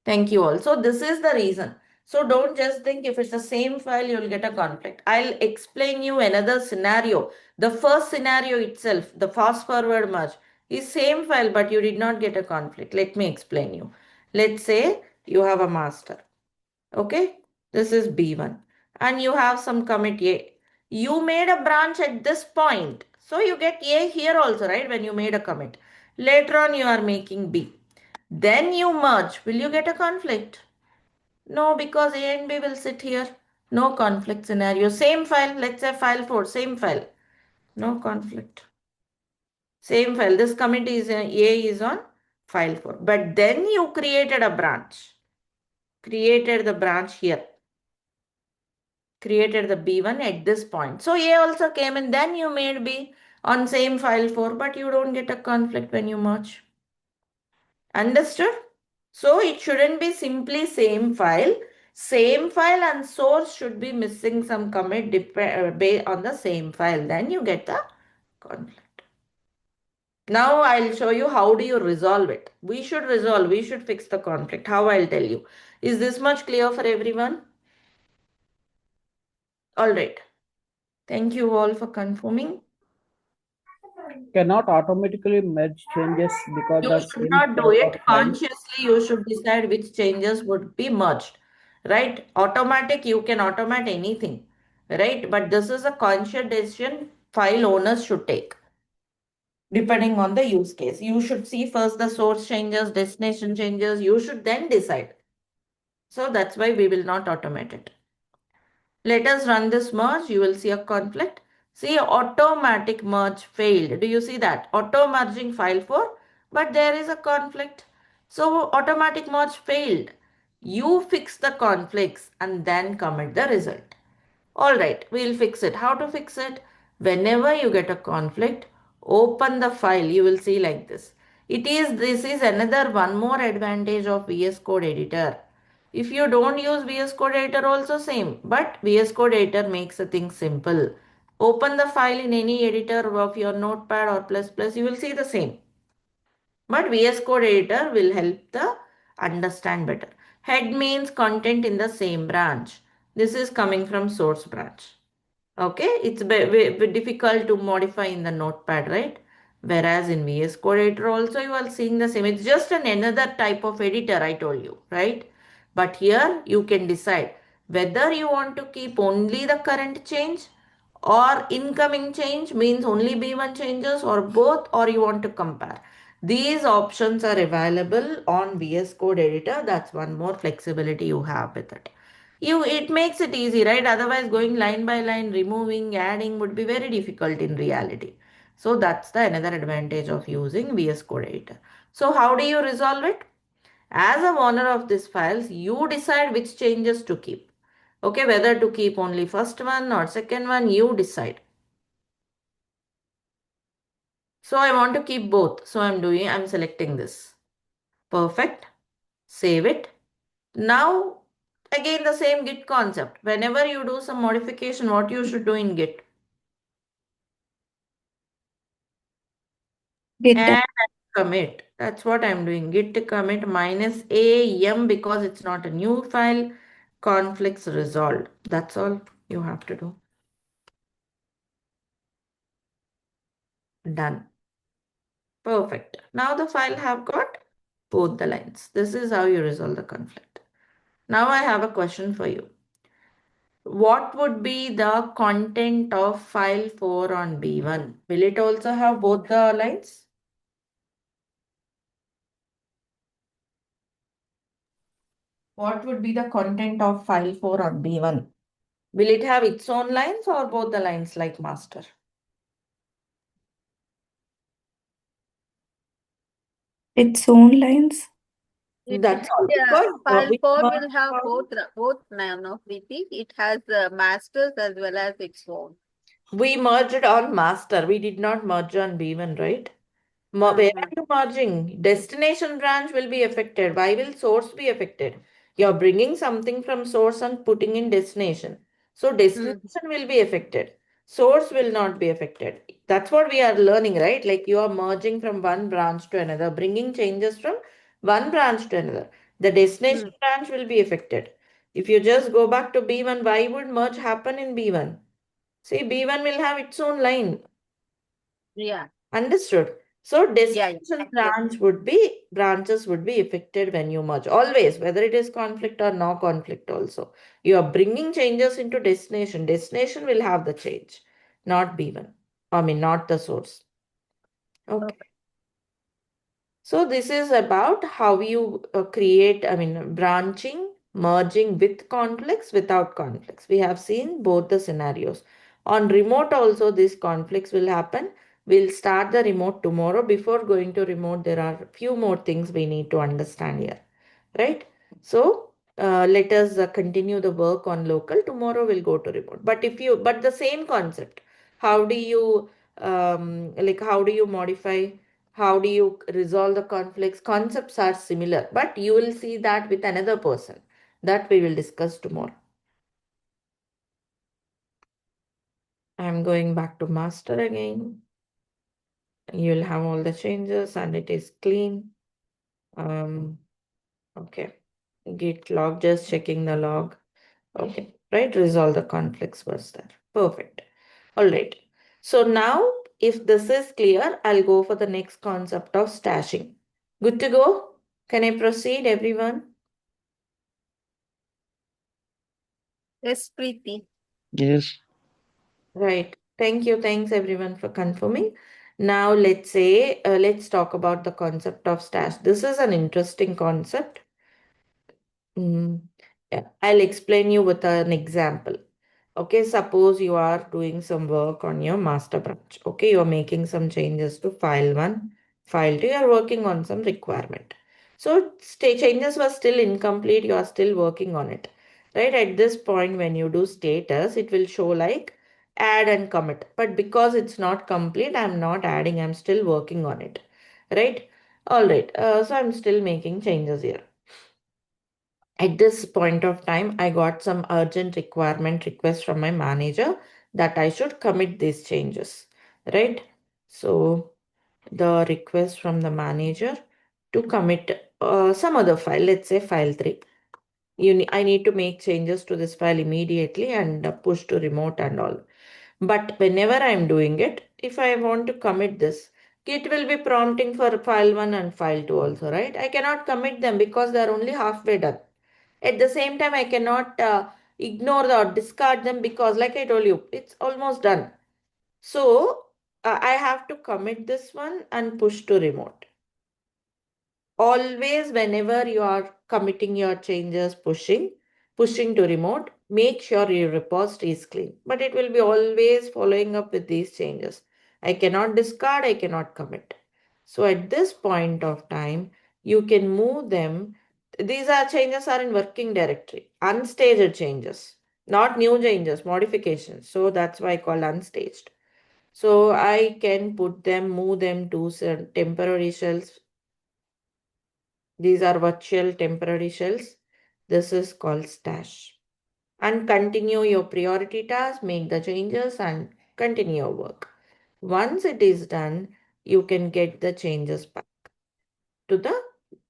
Thank you all. So this is the reason. So don't just think if it's the same file, you'll get a conflict. I'll explain you another scenario. The first scenario itself, the fast forward merge, is same file, but you did not get a conflict. Let me explain you. Let's say you have a master. Okay, this is B1 and you have some commit A. You made a branch at this point. So you get A here also, right? When you made a commit. Later on, you are making B. Then you merge. Will you get a conflict? No, because A and B will sit here. No conflict scenario. Same file, let's say file 4, same file. No conflict. Same file. This commit is A is on file 4. But then you created a branch. Created the branch here. Created the B1 at this point. So A also came in. Then you made B on same file 4. But you don't get a conflict when you merge. Understood? So it shouldn't be simply same file. Same file and source should be missing some commit based on the same file. Then you get the conflict. Now I'll show you how do you resolve it. We should fix the conflict. How I'll tell you. Is this much clear for everyone? All right. Thank you all for confirming. Cannot automatically merge changes because You the should same not do set it of files. consciously. You should decide which changes would be merged, right? Automatic, you can automate anything, right? But this is a conscious decision file owners should take depending on the use case. You should see first the source changes, destination changes. You should then decide. So that's why we will not automate it. Let us run this merge. You will see a conflict. See, automatic merge failed. Do you see that? Auto merging file 4, but there is a conflict. So automatic merge failed. You fix the conflicts and then commit the result. All right, we'll fix it. How to fix it? Whenever you get a conflict, open the file. You will see like this. This is another one more advantage of VS Code Editor. If you don't use VS Code Editor also same, but VS Code Editor makes a thing simple. Open the file in any editor of your notepad or plus plus, you will see the same. But VS Code Editor will help the understand better. Head means content in the same branch. This is coming from source branch. Okay, it's difficult to modify in the notepad, right? Whereas in VS Code Editor also you are seeing the same. It's just another type of editor I told you, right? But here you can decide whether you want to keep only the current change or incoming change means only B1 changes or both, or you want to compare. These options are available on VS Code Editor. That's one more flexibility you have with it. It makes it easy, right? Otherwise going line by line, removing, adding would be very difficult in reality. So that's the another advantage of using VS Code Editor. So how do you resolve it? As a owner of these files, you decide which changes to keep. Okay, whether to keep only first one or second one, you decide. So I want to keep both. So I'm selecting this. Perfect. Save it. Now, again the same Git concept. Whenever you do some modification, what you should do in Git? Git. And commit. That's what I'm doing. Git commit minus AM because it's not a new file. Conflicts resolved. That's all you have to do. Done. Perfect. Now the file have got both the lines. This is how you resolve the conflict. Now I have a question for you. What would be the content of file 4 on B1? Will it also have both the lines? What would be the content of file 4 on B1? Will it have its own lines or both the lines like master? Its own lines. That's all. Because File we 4 merged will have from- both no, Preeti. It has masters as well as its own. we merged on master. We did not merge on B1, right? Where are you merging? Destination branch will be affected. Why will source be affected? You're bringing something from source and putting in destination. So destination will be affected. Source will not be affected. That's what we are learning, right? Like you are merging from one branch to another, bringing changes from one branch to another. The destination branch will be affected. If you just go back to B1, why would merge happen in B1? See, B1 will have its own line. Yeah. Understood. So Yeah. destination branches would be affected when you merge. Always, whether it is conflict or no conflict also. You are bringing changes into destination. Destination will have the change, not B1. I mean, not the source. Okay. So this is about how you create, branching merging with conflicts, without conflicts. We have seen both the scenarios. On remote also these conflicts will happen. We'll start the remote tomorrow. Before going to remote, there are few more things we need to understand here, right? So let us continue the work on local. Tomorrow we'll go to remote. But the same concept. How do you how do you modify? How do you resolve the conflicts? Concepts are similar, but you will see that with another person. That we will discuss tomorrow. I'm going back to master again. You'll have all the changes and it is clean. Okay. Git log, just checking the log. Okay, right? Resolve the conflicts was there. Perfect. All right. So now, if this is clear, I'll go for the next concept of stashing. Good to go? Can I proceed, everyone? Yes, Preeti. Yes. Right. Thank you. Thanks, everyone, for confirming. Now, let's talk about the concept of stash. This is an interesting concept. Yeah, I'll explain you with an example. Okay, suppose you are doing some work on your master branch. Okay, you're making some changes to file 1, file 2, you're working on some requirement. So changes were still incomplete, you are still working on it. Right, at this point when you do status, it will show like add and commit. But because it's not complete, I'm not adding, I'm still working on it. Right, all right, so I'm still making changes here. At this point of time, I got some urgent requirement request from my manager that I should commit these changes, right? So the request from the manager to commit some other file, let's say file 3. I need to make changes to this file immediately and push to remote and all. But whenever I'm doing it, if I want to commit this, Git will be prompting for file 1 and file 2 also, right? I cannot commit them because they're only halfway done. At the same time, I cannot ignore or discard them because, like I told you, it's almost done. So I have to commit this one and push to remote. Always, whenever you are committing your changes, pushing to remote, make sure your repository is clean. But it will be always following up with these changes. I cannot discard, I cannot commit. So at this point of time, you can move them. These are changes are in working directory, unstaged changes, not new changes, modifications. So that's why I call unstaged. So I can move them to some temporary shells. These are virtual temporary shells. This is called stash. And continue your priority task, make the changes and continue your work. Once it is done, you can get the changes back to the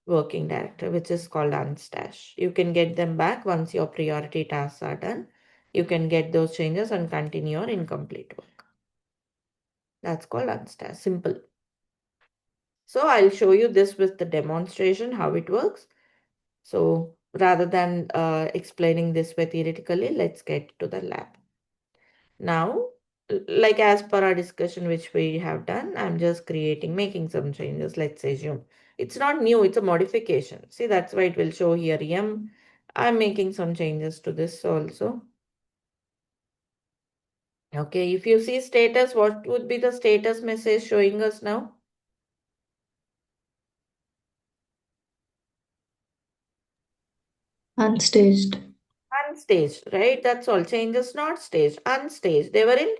working directory, which is called unstash. You can get them back once your priority tasks are done. You can get those changes and continue your incomplete work. That's called unstash. Simple. So I'll show you this with the demonstration, how it works. So rather than explaining this way theoretically, let's get to the lab. Now, like as per our discussion which we have done, I'm just making some changes. Let's assume it's not new, it's a modification. See, that's why it will show here M. I'm making some changes to this also. Okay, if you see status, what would be the status message showing us now? Unstaged. Unstaged, right? That's all. Changes not staged, unstaged. They were in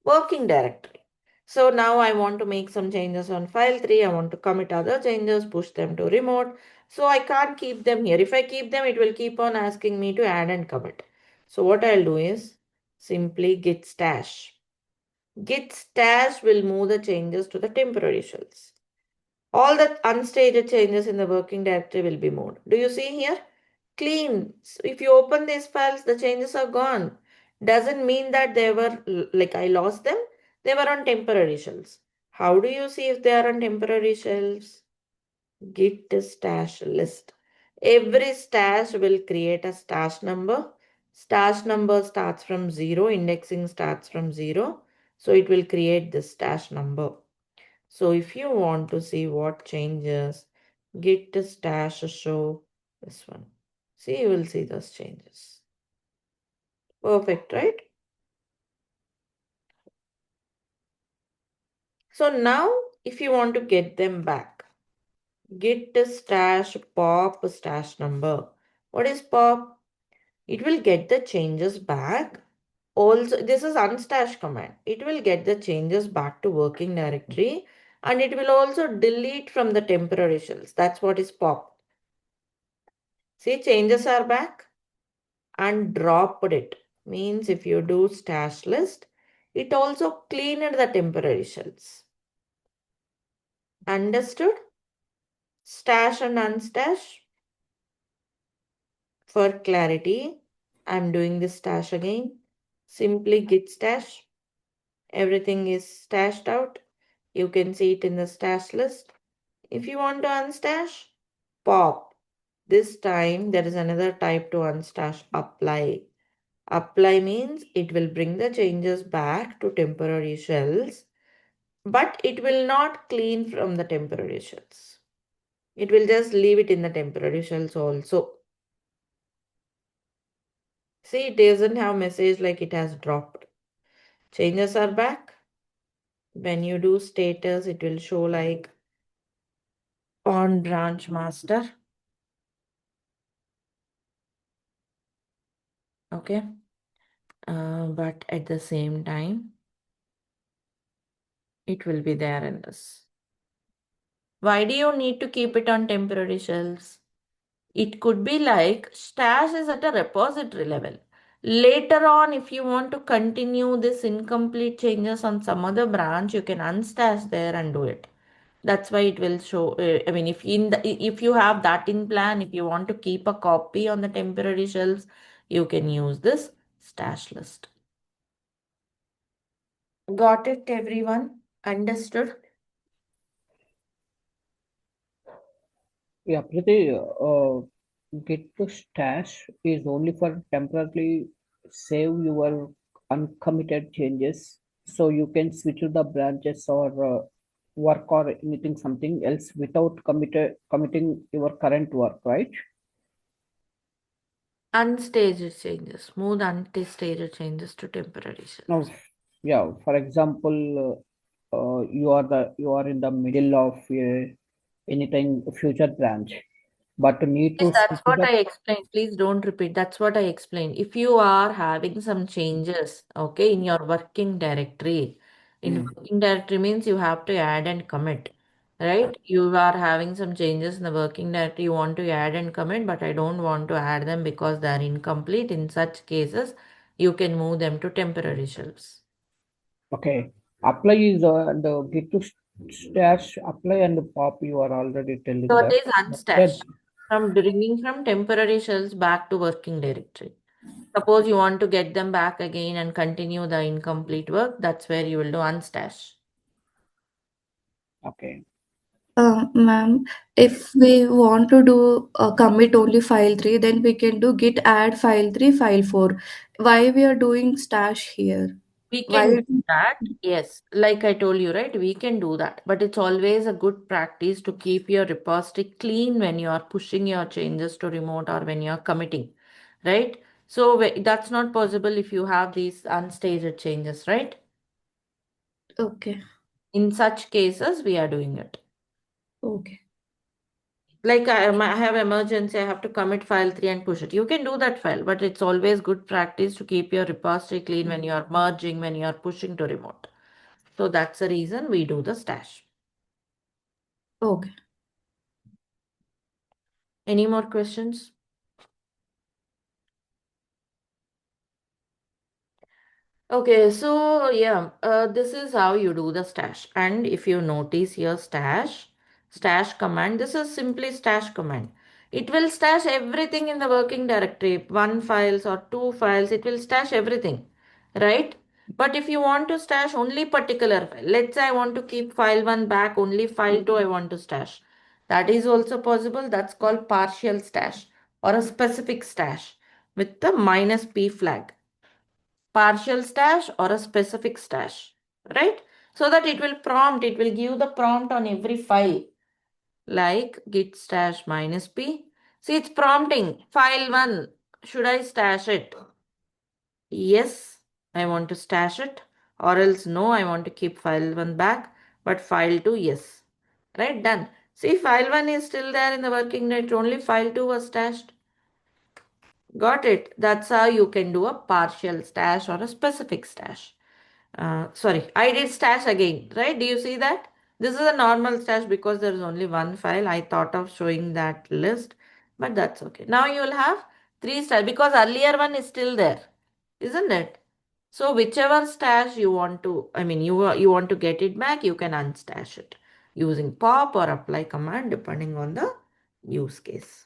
working directory. So now I want to make some changes on file 3. I want to commit other changes, push them to remote. So I can't keep them here. If I keep them, it will keep on asking me to add and commit. So what I'll do is simply git stash. Git stash will move the changes to the temporary shells. All the unstaged changes in the working directory will be moved. Do you see here? Clean. So if you open these files, the changes are gone. Doesn't mean that they were like I lost them. They were on temporary shells. How do you see if they are on temporary shells? Git stash list. Every stash will create a stash number. Stash number starts from 0. Indexing starts from 0. So it will create the stash number. So if you want to see what changes, git stash show this one. See, you will see those changes. Perfect, right? So now, if you want to get them back, git stash pop stash number. What is pop? It will get the changes back. Also, this is unstash command. It will get the changes back to working directory, and it will also delete from the temporary shells. That's what is pop. See, changes are back and dropped it. Means if you do stash list, it also cleaned the temporary shells. Understood? Stash and unstash. For clarity, I'm doing this stash again. Simply git stash. Everything is stashed out. You can see it in the stash list. If you want to unstash, pop. This time there is another type to unstash, apply. Apply means it will bring the changes back to temporary shells, but it will not clean from the temporary shells. It will just leave it in the temporary shells also. See, it doesn't have message like it has dropped. Changes are back. When you do status, it will show like on branch master. Okay. But at the same time, it will be there in this. Why do you need to keep it on temporary shells? It could be like stash is at a repository level. Later on, if you want to continue this incomplete changes on some other branch, you can unstash there and do it. That's why it will show. I mean, if you have that in plan, if you want to keep a copy on the temporary shelves, you can use this stash list. Got it, everyone? Understood? Yeah, Priti, git to stash is only for temporarily save your uncommitted changes, so you can switch to the branches or work or anything something else without committing your current work, right? Unstaged changes, smooth unstaged changes to temporary Now, shelves. yeah, for example, you are in the middle of anything future branch, but need Yes, to that's switch to what the I explained. Please don't repeat. That's what I explained. If you are having some changes, okay, in your working directory, in working directory means you have to add and commit, right? You are having some changes in the working directory, you want to add and commit, but I don't want to add them because they are incomplete. In such cases, you can move them to temporary shelves. Okay. Apply is the git to stash apply and pop. You are already telling So it that. is Then, unstash from bringing from temporary shells back to working directory. Suppose you want to get them back again and continue the incomplete work, that's where you will do unstash. okay. Ma'am, if we want to do commit only file 3, then we can do git add file 3, file 4. Why we are doing stash here? We Why? can do that, yes. Like I told you, right? We can do that. But it's always a good practice to keep your repository clean when you are pushing your changes to remote or when you are committing, right? So that's not possible if you have these unstaged changes, right? Okay. In such cases, we are doing it. Okay. Like I have emergency, I have to commit file 3 and push it. You can do that file, but it's always good practice to keep your repository clean when you are merging, when you are pushing to remote. So that's the reason we do the stash. Okay. Any more questions? Okay, so yeah, this is how you do the stash. And if you notice here, stash command, this is simply stash command. It will stash everything in the working directory, one files or two files, it will stash everything, right? But if you want to stash only particular file, let's say I want to keep file 1 back, only file 2 I want to stash. That is also possible. That's called partial stash or a specific stash with the -p flag, partial stash or a specific stash, right? So that it will prompt, it will give the prompt on every file like git stash -p. See, it's prompting. File 1. Should I stash it? Yes, I want to stash it. Or else no, I want to keep file 1 back. But file 2, yes. Right, done. See, file 1 is still there in the working directory. Only file 2 was stashed. Got it. That's how you can do a partial stash or a specific stash. Sorry, I did stash again, right? Do you see that? This is a normal stash because there is only one file. I thought of showing that list, but that's okay. Now you will have 3 stash because earlier one is still there, isn't it? So whichever stash you want to, you want to get it back, you can unstash it using pop or apply command depending on the use case.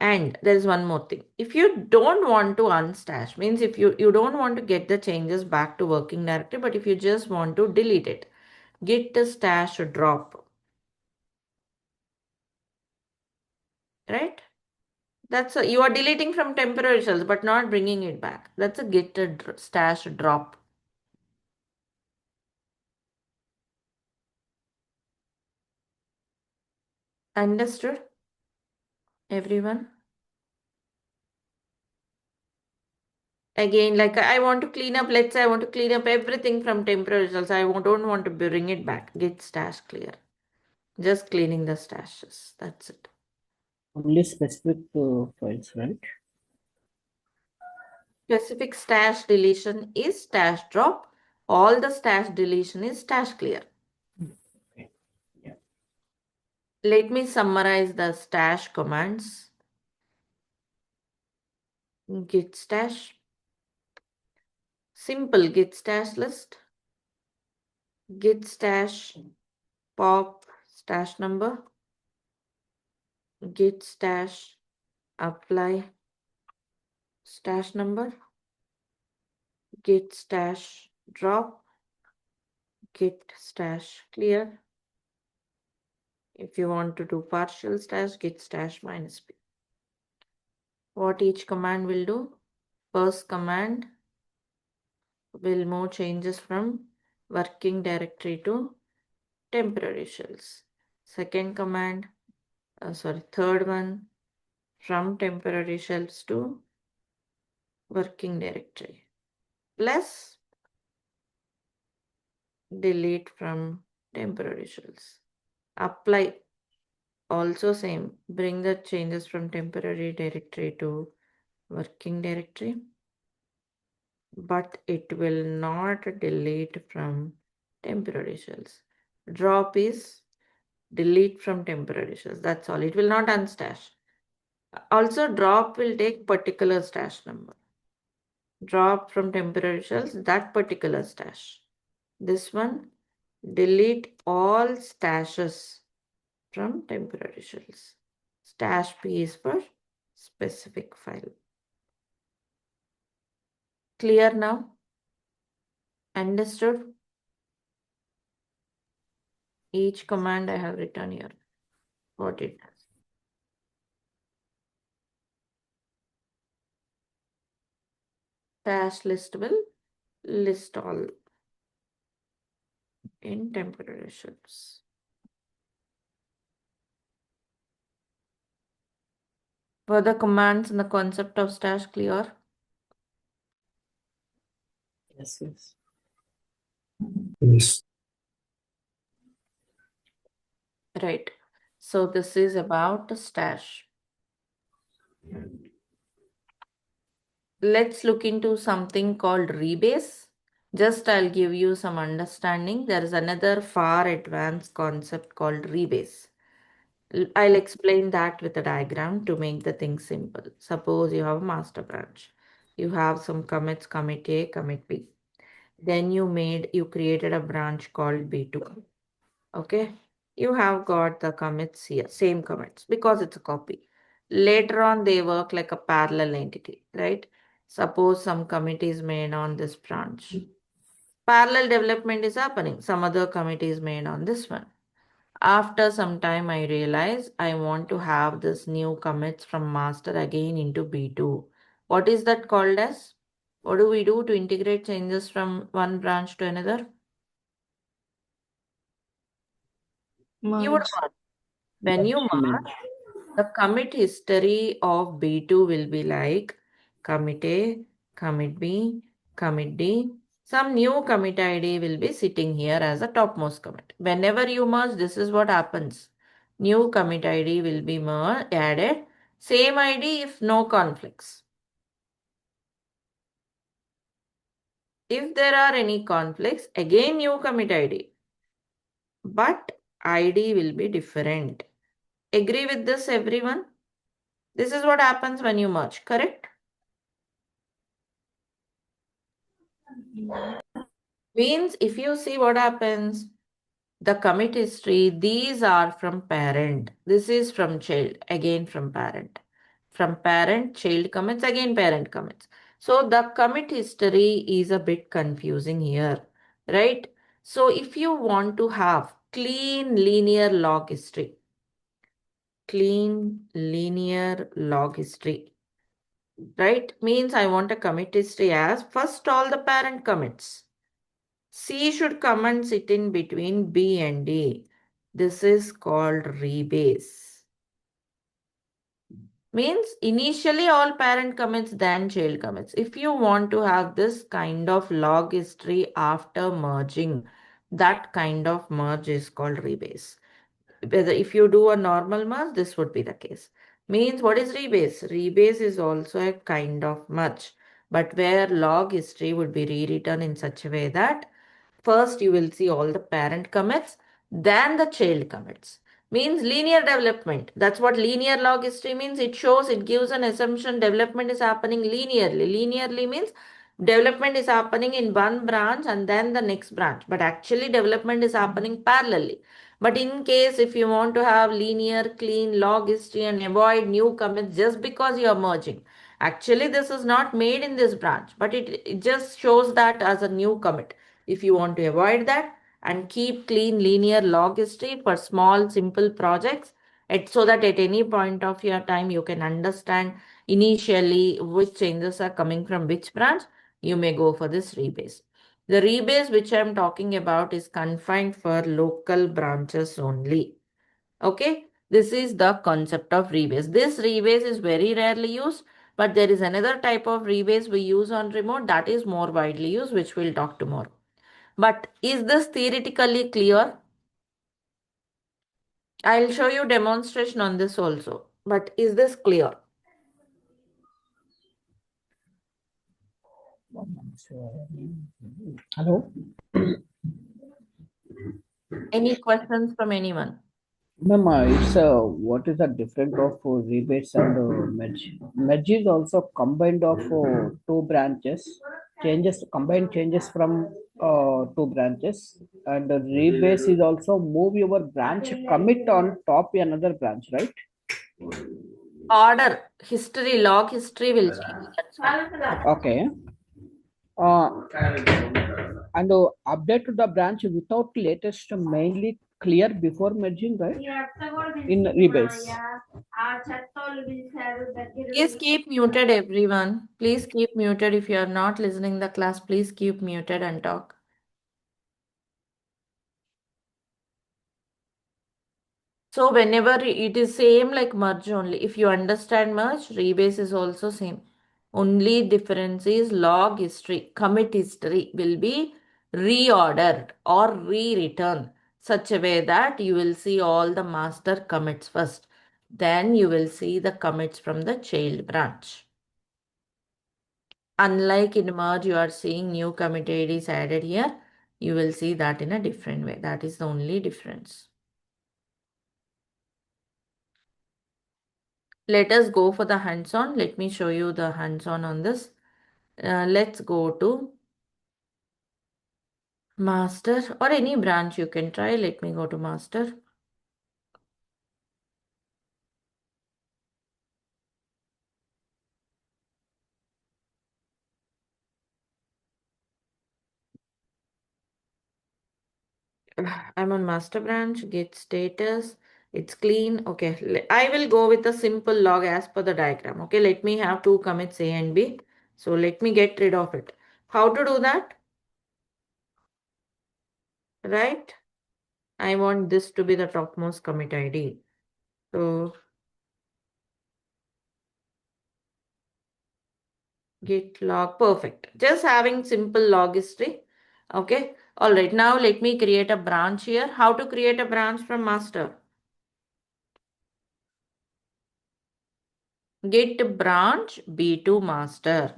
And there is one more thing. If you don't want to unstash, means if you don't want to get the changes back to working directory, but if you just want to delete it, git stash drop. Right? You are deleting from temporary shells, but not bringing it back. That's a git stash drop. Understood? Everyone? Again, like I want to clean up, let's say I want to clean up everything from temporary shells. Don't want to bring it back. Git stash clear. Just cleaning the stashes. That's it. Only specific files, right? Specific stash deletion is stash drop. All the stash deletion is stash clear. Okay. Yeah. Let me summarize the stash commands. Git stash. Simple git stash list. Git stash pop stash number. Git stash apply stash number. Git stash drop. Git stash clear. If you want to do partial stash, git stash -p. What each command will do? First command will move changes from working directory to temporary shells. Second command, third one, from temporary shells to working directory. Plus delete from temporary shells. Apply, also same, bring the changes from temporary directory to working directory. But it will not delete from temporary shells. Drop is delete from temporary shells. That's all. It will not unstash. Also, drop will take particular stash number. Drop from temporary shells, that particular stash. This one, delete all stashes from temporary shells. Stash P is for specific file. Clear now? Understood? Each command I have written here. What it does. Stash list will list all in temporary shells. Were the commands and the concept of stash clear? Yes, yes. Yes. Right. So this is about the stash. Let's look into something called rebase. Just I'll give you some understanding. There is another far advanced concept called rebase. I'll explain that with a diagram to make the thing simple. Suppose you have a master branch. You have some commits, commit A, commit B. Then you created a branch called B2. Okay. You have got the commits here, same commits because it's a copy. Later on, they work like a parallel entity, right? Suppose some commit is made on this branch. Parallel development is happening. Some other commit is made on this one. After some time, I realize I want to have this new commits from master again into B2. What is that called as? What do we do to integrate changes from one branch to another? You would Merge. merge. When you I mean, merge, the commit history of B2 will be like commit A, commit B, commit D. Some new commit ID will be sitting here as a topmost commit. Whenever you merge, this is what happens. New commit ID will be added. Same ID if no conflicts. If there are any conflicts, again new commit ID. But ID will be different. Agree with this, everyone? This is what happens when you merge, correct? Means if you see what happens, the commit history, these are from parent. This is from child, again from parent. From parent, child commits, again parent commits. So the commit history is a bit confusing here, right? So if you want to have clean linear log history, right? Means I want a commit history as first all the parent commits. C should come and sit in between B and D. This is called rebase. Means initially all parent commits, then child commits. If you want to have this kind of log history after merging, that kind of merge is called rebase. Whether if you do a normal merge, this would be the case. Means what is rebase? Rebase is also a kind of merge, but where log history would be rewritten in such a way that first you will see all the parent commits, then the child commits. Means linear development. That's what linear log history means. It shows, it gives an assumption development is happening linearly. Linearly means development is happening in one branch and then the next branch. But actually development is happening parallelly. But in case if you want to have linear, clean log history and avoid new commits just because you are merging, actually this is not made in this branch, but it just shows that as a new commit. If you want to avoid that and keep clean linear log history for small simple projects, so that at any point of your time you can understand initially which changes are coming from which branch, you may go for this rebase. The rebase which I am talking about is confined for local branches only. Okay, this is the concept of rebase. This rebase is very rarely used, but there is another type of rebase we use on remote that is more widely used, which we'll talk tomorrow. But is this theoretically clear? I'll show you demonstration on this also. But is this clear? hello. Any questions from anyone? Ma'am, it's what is the difference of rebates and merge? Merge is also combined of two branches, changes combined changes from two branches, and the rebase is also move your branch commit on top another branch, right? Order, history, log history will change. That's all. Okay. And update to the branch without latest mainly clear before merging, right? In rebase. Please keep muted, everyone. Please keep muted. If you are not listening the class, please keep muted and talk. So whenever it is same like merge only. If you understand merge, rebase is also same. Only difference is log history, commit history will be reordered or rewritten such a way that you will see all the master commits first. Then you will see the commits from the child branch. Unlike in merge, you are seeing new commit ID is added here. You will see that in a different way. That is the only difference. Let us go for the hands-on. Let me show you the hands-on on this. Let's go to master or any branch you can try. Let me go to master. I'm on master branch, git status. It's clean. Okay, I will go with a simple log as per the diagram. Okay, let me have two commits A and B. So let me get rid of it. How to do that? Right? I want this to be the topmost commit ID. So git log, perfect. Just having simple log history. Okay. All right. Now let me create a branch here. How to create a branch from master? Git branch B2 master.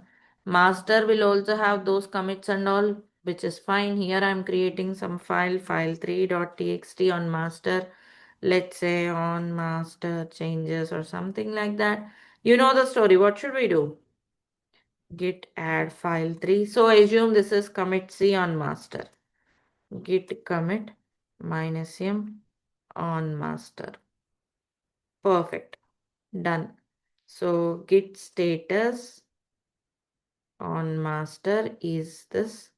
Master will also have those commits and all, which is fine. Here I'm creating some file3.txt on master. Let's say on master changes or something like that. You know the story. What should we do? Git add file3. So assume this is commit C on master. Git commit -m on master. Perfect. Done. So git status on master is this.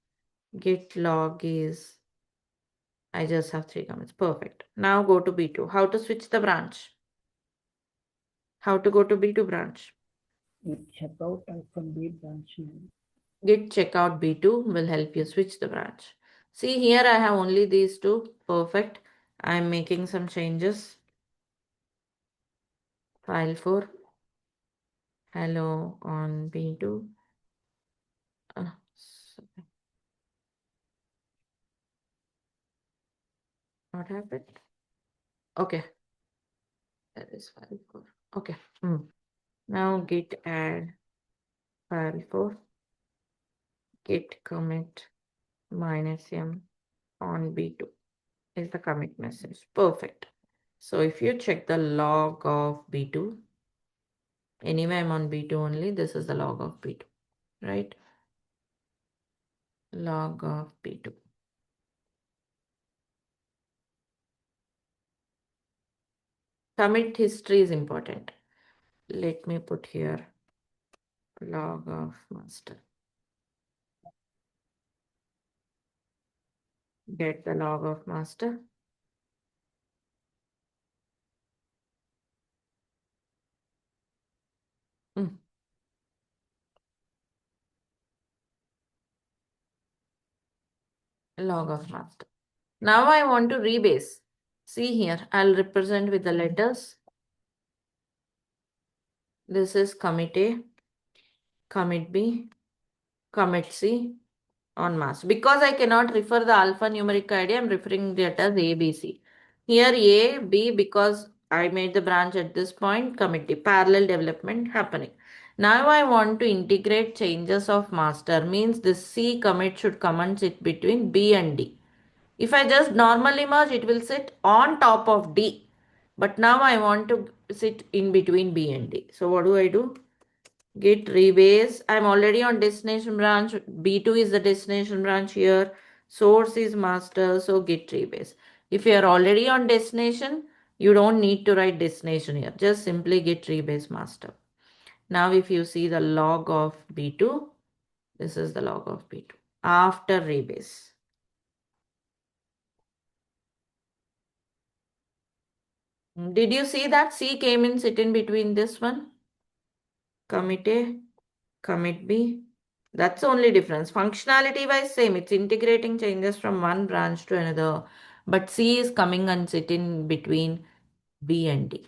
Git log is, I just have 3 comments. Perfect. Now go to B2. How to switch the branch? How to go to B2 branch? Checkout from B branch name. Git checkout B2 will help you switch the branch. See here I have only these two. Perfect. I'm making some changes. File 4. Hello on B2. Sorry. What happened? Okay. That is file 4. Okay. Now git add file 4. Git commit -m on B2 is the commit message. Perfect. So if you check the log of B2, anyway, I'm on B2 only. This is the log of B2, right? Log of B2. Commit history is important. Let me put here log of master. Get the log of master. Log of master. Now I want to rebase. See here, I'll represent with the letters. This is commit A, commit B, commit C on master. Because I cannot refer the alphanumeric ID, I'm referring that as A, B, C. Here A, B, because I made the branch at this point, commit D, parallel development happening. Now I want to integrate changes of master, means this C commit should come and sit between B and D. If I just normally merge, it will sit on top of D. But now I want to sit in between B and D. So what do I do? Git rebase. I'm already on destination branch. B2 is the destination branch here. Source is master. So git rebase. If you are already on destination, you don't need to write destination here. Just simply git rebase master. Now if you see the log of B2, this is the log of B2 after rebase. Did you see that C came in, sit in between this one? Commit A, commit B. That's the only difference. Functionality wise, same. It's integrating changes from one branch to another. But C is coming and sit in between B and D.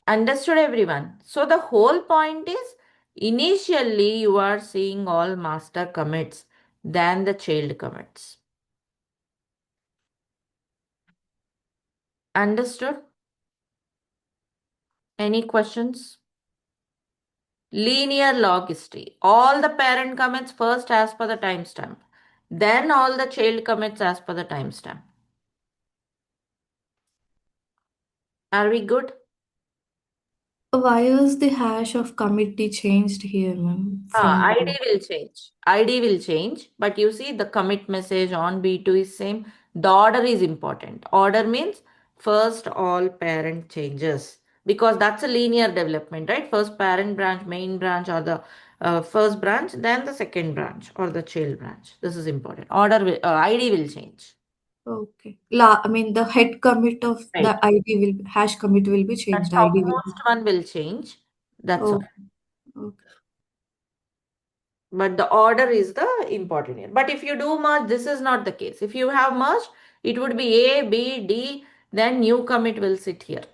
Understood, everyone? So the whole point is, initially you are seeing all master commits, then the child commits. Understood? Any questions? Linear log history. All the parent commits first as per the timestamp. Then all the child commits as per the timestamp. Are we good? Why is the hash of committee changed here, ma'am? ID will change. ID will change. But you see the commit message on B2 is same. The order is important. Order means first all parent changes. Because that's a linear development, right? First parent branch, main branch, or the first branch, then the second branch or the child branch. This is important. ID will change. Okay. I mean, the head commit of Right. the ID will hash commit will be The changed. ID will topmost one will change. That's all. Oh, okay. But the order is the important here. But if you do merge, this is not the case. If you have merged, it would be A, B, D, then new commit will sit here.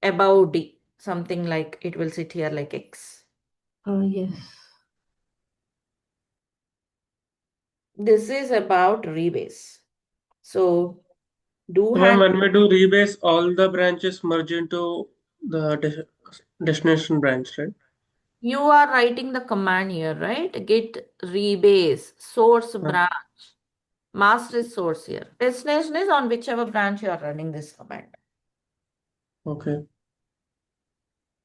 above D, something like it will sit here like X. Yes. This is about rebase. So do So ma'am, when we do rebase, all the branches merge into the destination branch, right? you are writing the command here, right? Git rebase source branch. Master is source here. Destination is on whichever branch you are running this command. Okay.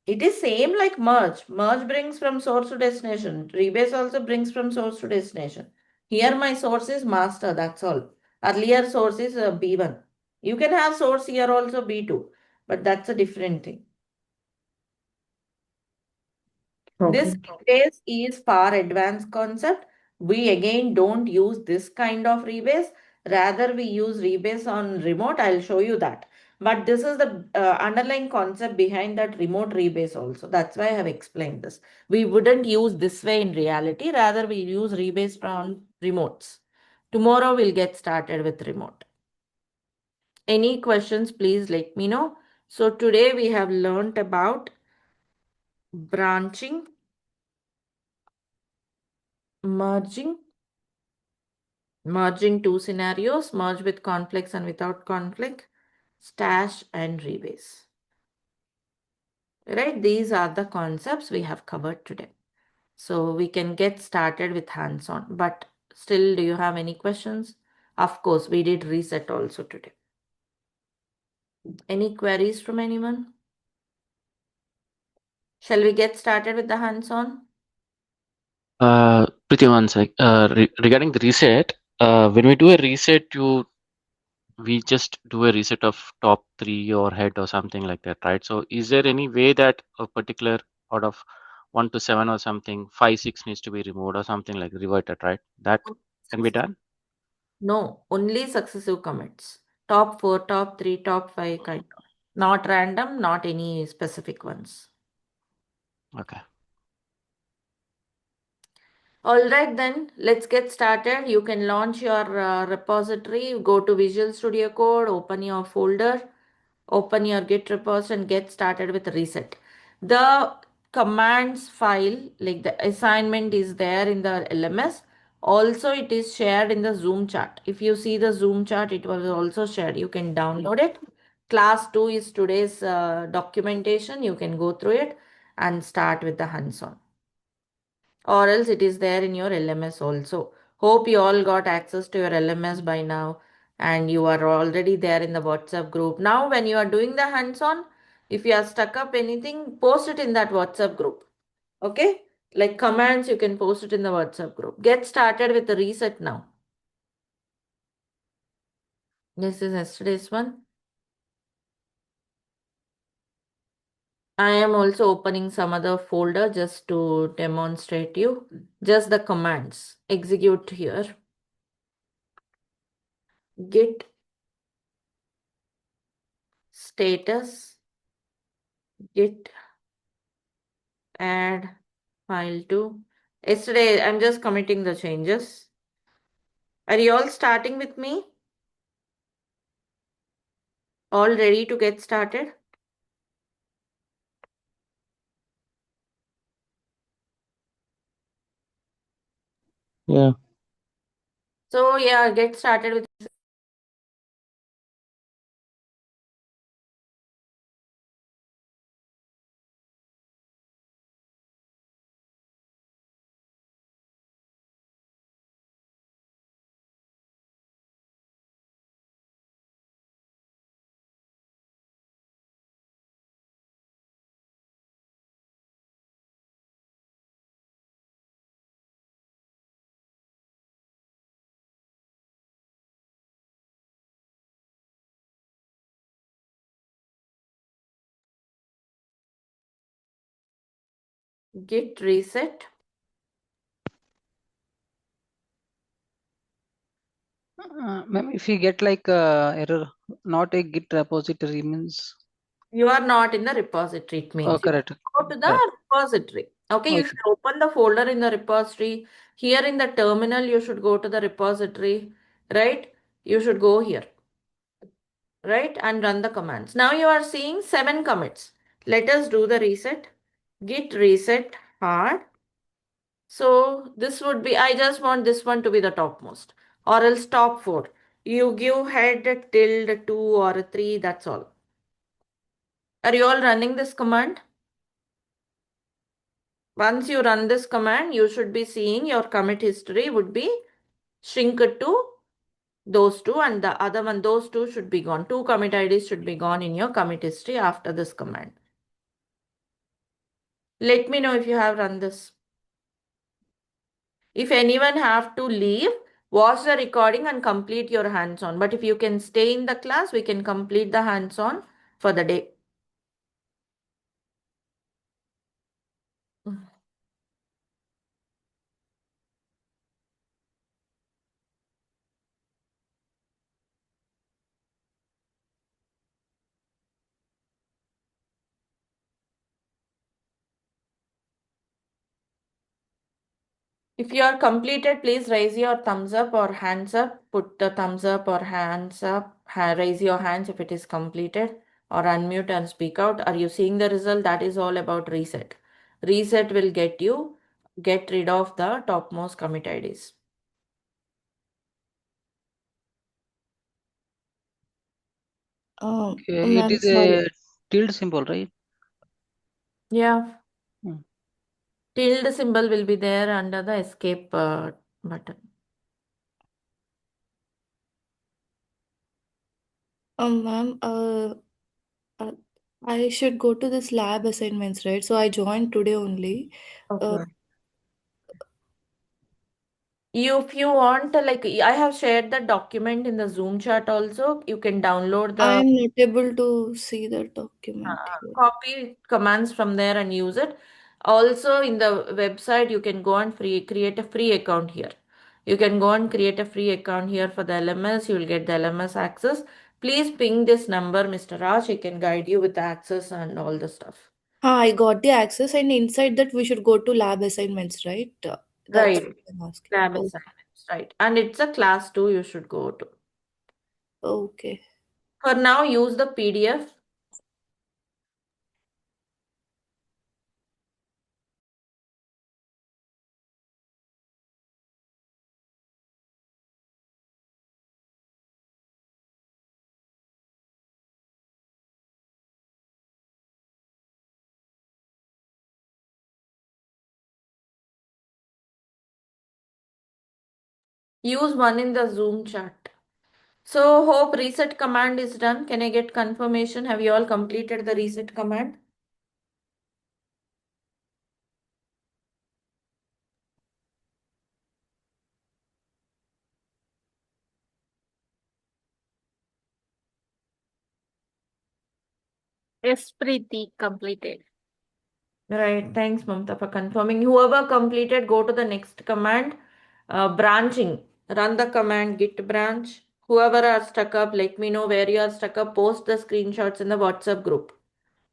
It is same like merge. Merge brings from source to destination. Rebase also brings from source to destination. Here my source is master, that's all. Earlier source is B1. You can have source here also B2, but that's a different thing. This rebase is far advanced concept. We again don't use this kind of rebase. Rather, we use rebase on remote. I'll show you that. But this is the underlying concept behind that remote rebase also. That's why I have explained this. We wouldn't use this way in reality. Rather, we use rebase from remotes. Tomorrow, we'll get started with remote. Any questions, please let me know. So today we have learned about branching, merging two scenarios, merge with conflicts and without conflict, stash and rebase. Right, these are the concepts we have covered today. So we can get started with hands-on, but still, do you have any questions? Of course, we did reset also today. Any queries from anyone? Shall we get started with the hands-on? Priti, one sec. Regarding the reset, when we do a reset, we just do a reset of top 3 or head or something like that, right? So is there any way that a particular out of 1 to 7 or something, 5, 6 needs to be removed or something like reverted, right? That can be done? No, only successive commits. Top 4, top 3, top 5 kind of. Not random, not any specific ones. Okay. All right, then let's get started. You can launch your repository, go to Visual Studio Code, open your folder, open your Git repos and get started with reset. The commands file, like the assignment is there in the LMS. Also, it is shared in the Zoom chat. If you see the Zoom chat, it was also shared. You can download it. Class 2 is today's documentation. You can go through it and start with the hands-on, or else it is there in your LMS also. Hope you all got access to your LMS by now and you are already there in the WhatsApp group. Now, when you are doing the hands-on, if you are stuck up anything, post it in that WhatsApp group. Okay? Like commands, you can post it in the WhatsApp group. Get started with the reset now. This is yesterday's one. I am also opening some other folder just to demonstrate you. Just the commands. Execute here. Git status, git add file to. Yesterday, I'm just committing the changes. Are you all starting with me? All ready to get started? Yeah. So yeah, get started with git reset. Ma'am, if you get like error, not a Git repository means. You are not in the repository, it means. You Correct. go to the Correct. repository. Okay, you Okay. should open the folder in the repository. Here in the terminal, you should go to the repository, right? You should go here. right? And run the commands. Now you are seeing 7 commits. Let us do the reset. Git reset hard. So this would be, I just want this one to be the topmost, or else top 4. You give head tilde 2 or 3, that's all. Are you all running this command? Once you run this command, you should be seeing your commit history would be shrink to those two, and the other one, those two should be gone. 2 commit IDs should be gone in your commit history after this command. Let me know if you have run this. If anyone have to leave, watch the recording and complete your hands-on. But if you can stay in the class, we can complete the hands-on for the day. If you are completed, please raise your thumbs up or hands up. Put the thumbs up or hands up. Raise your hands if it is completed, or unmute and speak out. Are you seeing the result? That is all about reset. Reset will get rid of the topmost commit IDs. Okay, it Ma'am, is sorry. a tilde symbol, right? Yeah. Hmm. Tilde symbol will be there under the escape button. Ma'am, uh, I should go to this lab assignments, right? So I joined today only. Okay. If you want, like I have shared the document in the Zoom chat also. You can download I the am not able to see the document here. copy commands from there and use it. Also in the website, you can go and create a free account here. You can go and create a free account here for the LMS. You will get the LMS access. Please ping this number, Mr. Raj. He can guide you with the access and all the stuff. I got the access, and inside that we should go to lab assignments, right? That's Right. what I'm asking. Lab Oh, assignments, right. And it's a class 2 you should go to. okay. For now, use the PDF. Use one in the Zoom chat. So hope reset command is done. Can I get confirmation? Have you all completed the reset command? Yes, Preeti, completed. Right. Thanks, Mamta, for confirming. Whoever completed, go to the next command. Branching. Run the command git branch. Whoever are stuck up, let me know where you are stuck up. Post the screenshots in the WhatsApp group.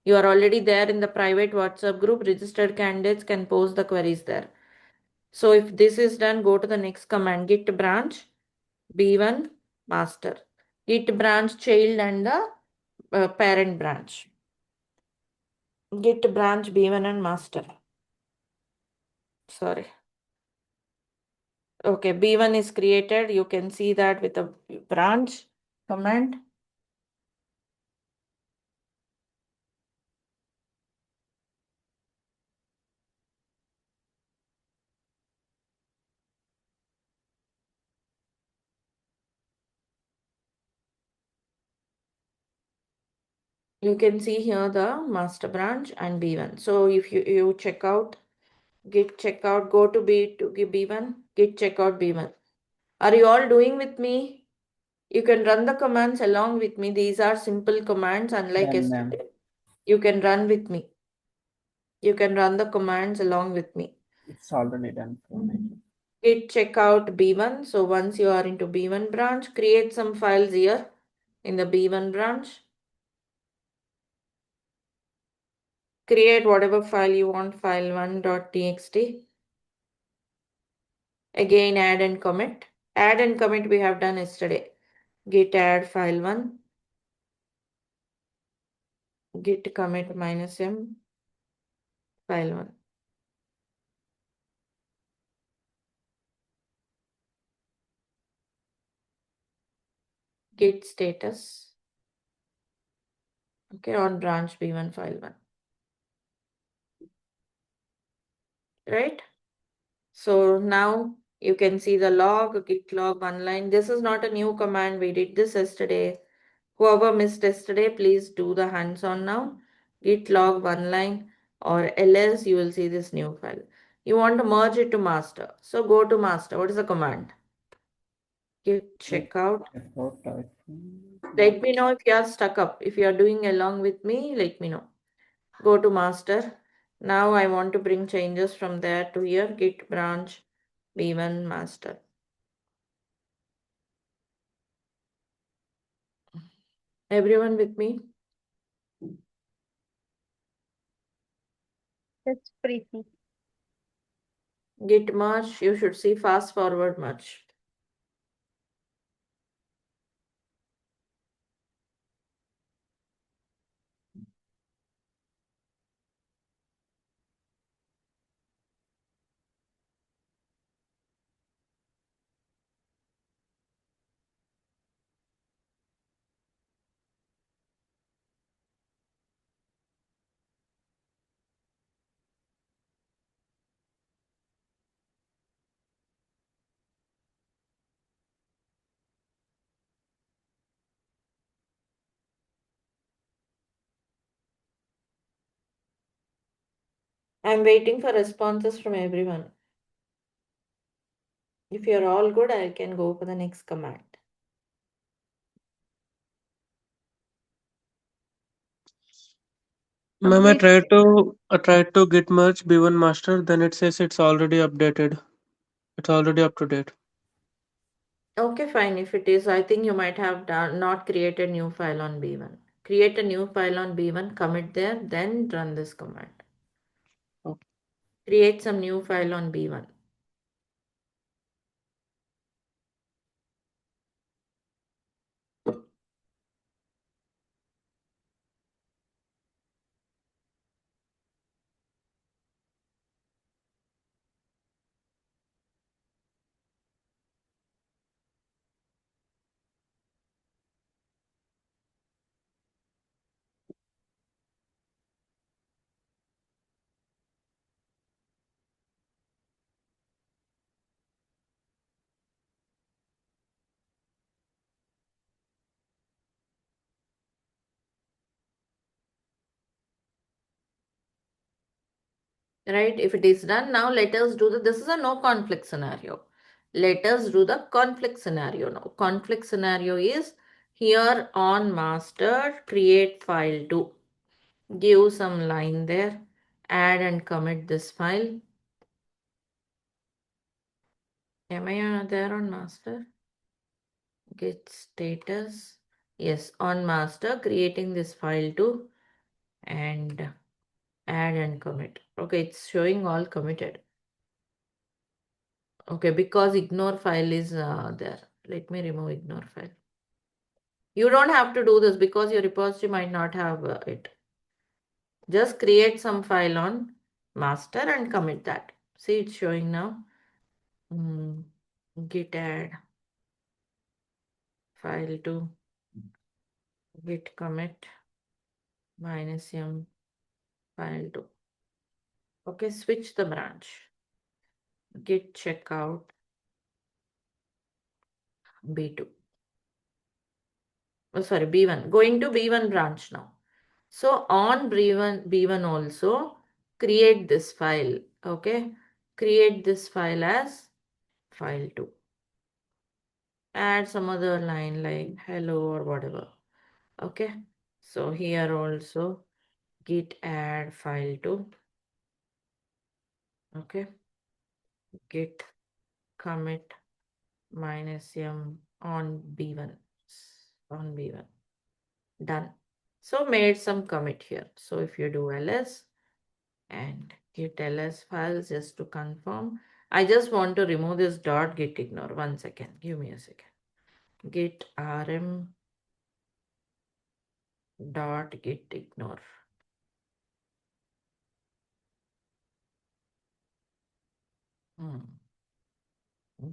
You are already there in the private WhatsApp group. Registered candidates can post the queries there. So if this is done, go to the next command git branch B1 master. Git branch child and the parent branch. Git branch B1 and master. Sorry. Okay, B1 is created. You can see that with a branch command. You can see here the master branch and B1. So if you check out git checkout, go to B1, git checkout B1. Are you all doing with me? You can run the commands along with me. These are simple commands, unlike Done, ma'am. yesterday. You can run with me. You can run the commands along with me. It's already done for me. Git checkout B1. So once you are into B1 branch, create some files here in the B1 branch. Create whatever file you want, file1.txt. Again, add and commit. Add and commit we have done yesterday. Git add file1. git commit -m file 1. Git status. Okay, on branch B1 file 1. Right? So now you can see the log, git log one line. This is not a new command. We did this yesterday. Whoever missed yesterday, please do the hands-on now. Git log one line or ls, you will see this new file. You want to merge it to master. So go to master. What is the command? Git checkout. Let me know if you are stuck up. If you are doing along with me, let me know. Go to master. Now I want to bring changes from there to here. Git branch B1 master. Everyone with me? That's pretty. Git merge. You should see fast forward merge. I'm waiting for responses from everyone. If you're all good, I can go for the next command. Ma'am, I tried to git merge B1 master, then it says it's already updated. It's already up to date. Okay, fine. If it is, I think you might have not created new file on B1. Create a new file on B1, commit there, then run this command. Okay. Create some new file on B1. Right? If it is done, now let us do this is a no conflict scenario. Let us do the conflict scenario now. Conflict scenario is here on master, create file 2. Give some line there, add and commit this file. Am I there on master? Git status. Yes, on master, creating this file 2 and add and commit. Okay, it's showing all committed. Okay, because ignore file is there. Let me remove ignore file. You don't have to do this because your repository might not have it. Just create some file on master and commit that. See, it's showing now. Git add file to git commit -m file 2. Okay, switch the branch. Git checkout B2. Oh, sorry, B1. Going to B1 branch now. So on B1 also create this file. Okay, create this file as file 2. Add some other line like hello or whatever. Okay, so here also git add file 2. Okay, git commit -m on B1. On B1. Done. So made some commit here. So if you do ls and git ls files just to confirm, I just want to remove this dot git ignore. 1 second. Give me a second. Git rm dot git ignore.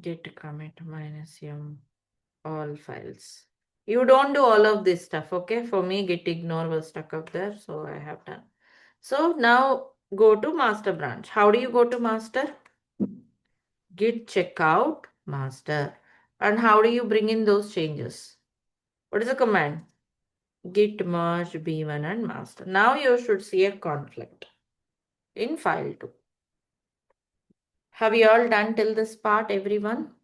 Git commit -m all files. You don't do all of this stuff, okay? For me, git ignore was stuck up there, so I have done. So now go to master branch. How do you go to master? Git checkout master. And how do you bring in those changes? What is the command? Git merge b1 and master. Now you should see a conflict in file 2. Have you all done till this part, everyone?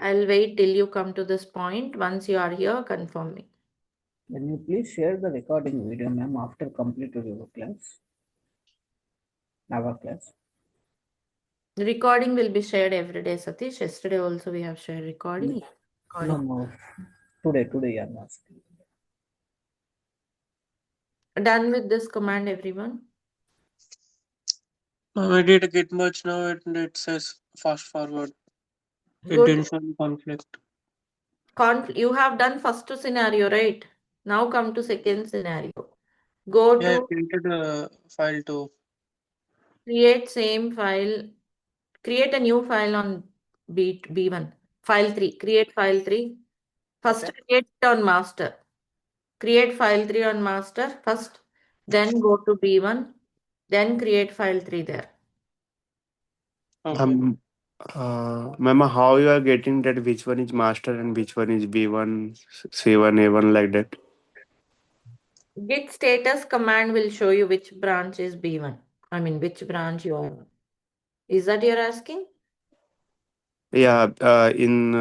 I'll wait till you come to this point. Once you are here, confirm me. Can you please share the recording video, ma'am, after completed your class? Our class. The recording will be shared every day, Satish. Yesterday also we have shared recording. No. Today I'm asking. Done with this command, everyone? I did a git merge now and it says fast forward. It Good. didn't show any conflict. You have done first scenario, right? Now come to second scenario. Go Yeah, I to created a file too. create same file. Create a new file on B1. File 3. Create file 3. First Okay. create it on master. Create file 3 on master first. Then go to B1. Then create file 3 there. Okay. Ma'am, how you are getting that which one is master and which one is B1, C1, A1 like that? Git status command will show you which branch is B1. I mean, which branch you are on. Is that you're asking? Yeah, in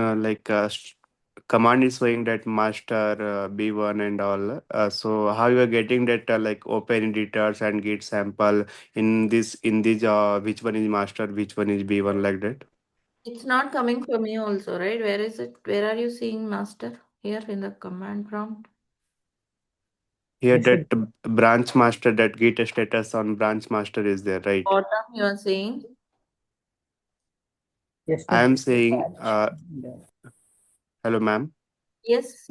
command is showing that master B1 and all. So how you are getting that like open editors and git sample in this which one is master, which one is B1 like that? It's not coming from me also, right? Where is it? Where are you seeing master? Here in the command prompt. Here Yes, sir. that branch master, that git status on branch master is there, right? Bottom you are saying. Yes, I ma'am. am saying, Batch. hello, ma'am. Yes.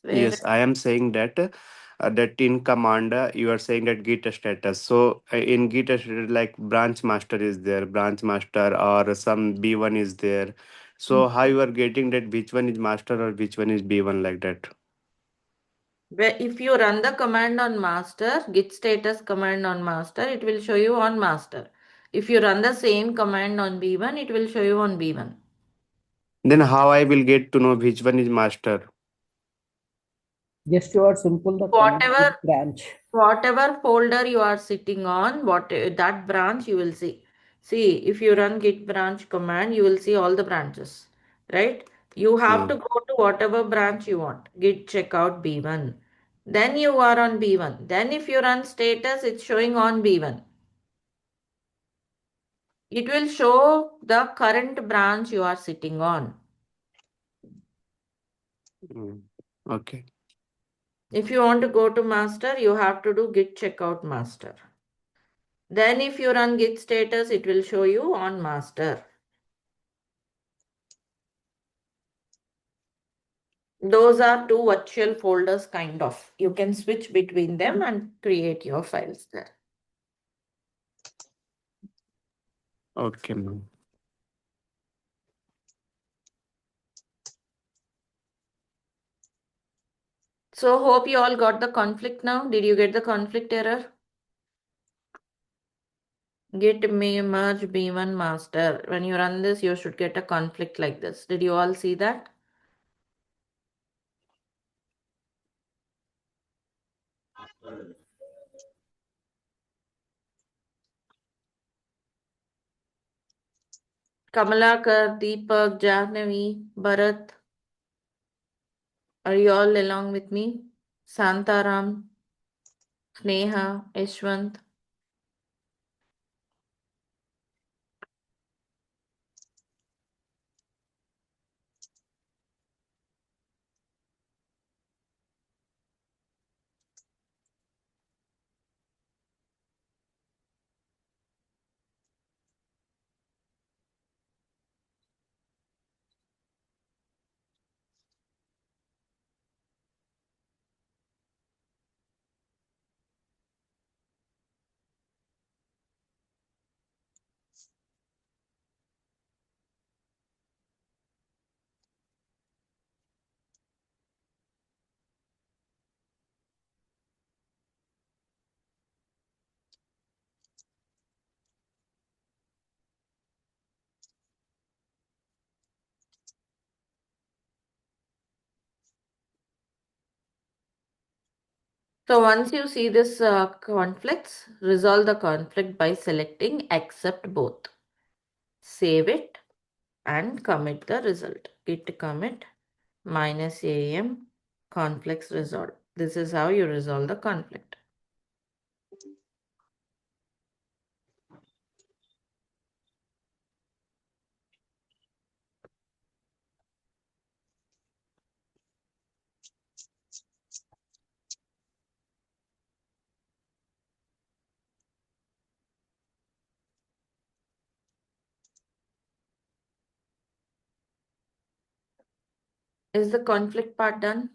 Where? Yes, I am saying that in command you are saying that git status. So in git status, like branch master is there, branch master or some B1 is there. So how you are getting that which one is master or which one is B1 like that? Where if you run the command on master, git status command on master, it will show you on master. If you run the same command on B1, it will show you on B1. Then how I will get to know which one is master? Just you are simple the command Whatever git branch. whatever folder you are sitting on, that branch you will see. See, if you run git branch command, you will see all the branches, right? You have Hmm. to go to whatever branch you want. Git checkout B1. Then you are on B1. Then if you run status, it's showing on B1. It will show the current branch you are sitting on. Hmm. Okay. If you want to go to master, you have to do git checkout master. Then if you run git status, it will show you on master. Those are two virtual folders kind of. You can switch between them and create your files there. Okay, ma'am. So hope you all got the conflict now. Did you get the conflict error? Git may merge B1 master. When you run this, you should get a conflict like this. Did you all see that? Kamalakar, Deepak, Jahnavi, Bharat. Are you all along with me? Santaram, Sneha, Ishwant. So once you see this conflicts, resolve the conflict by selecting accept both. Save it and commit the result. Git commit -am conflicts resolved. This is how you resolve the conflict. Is the conflict part done?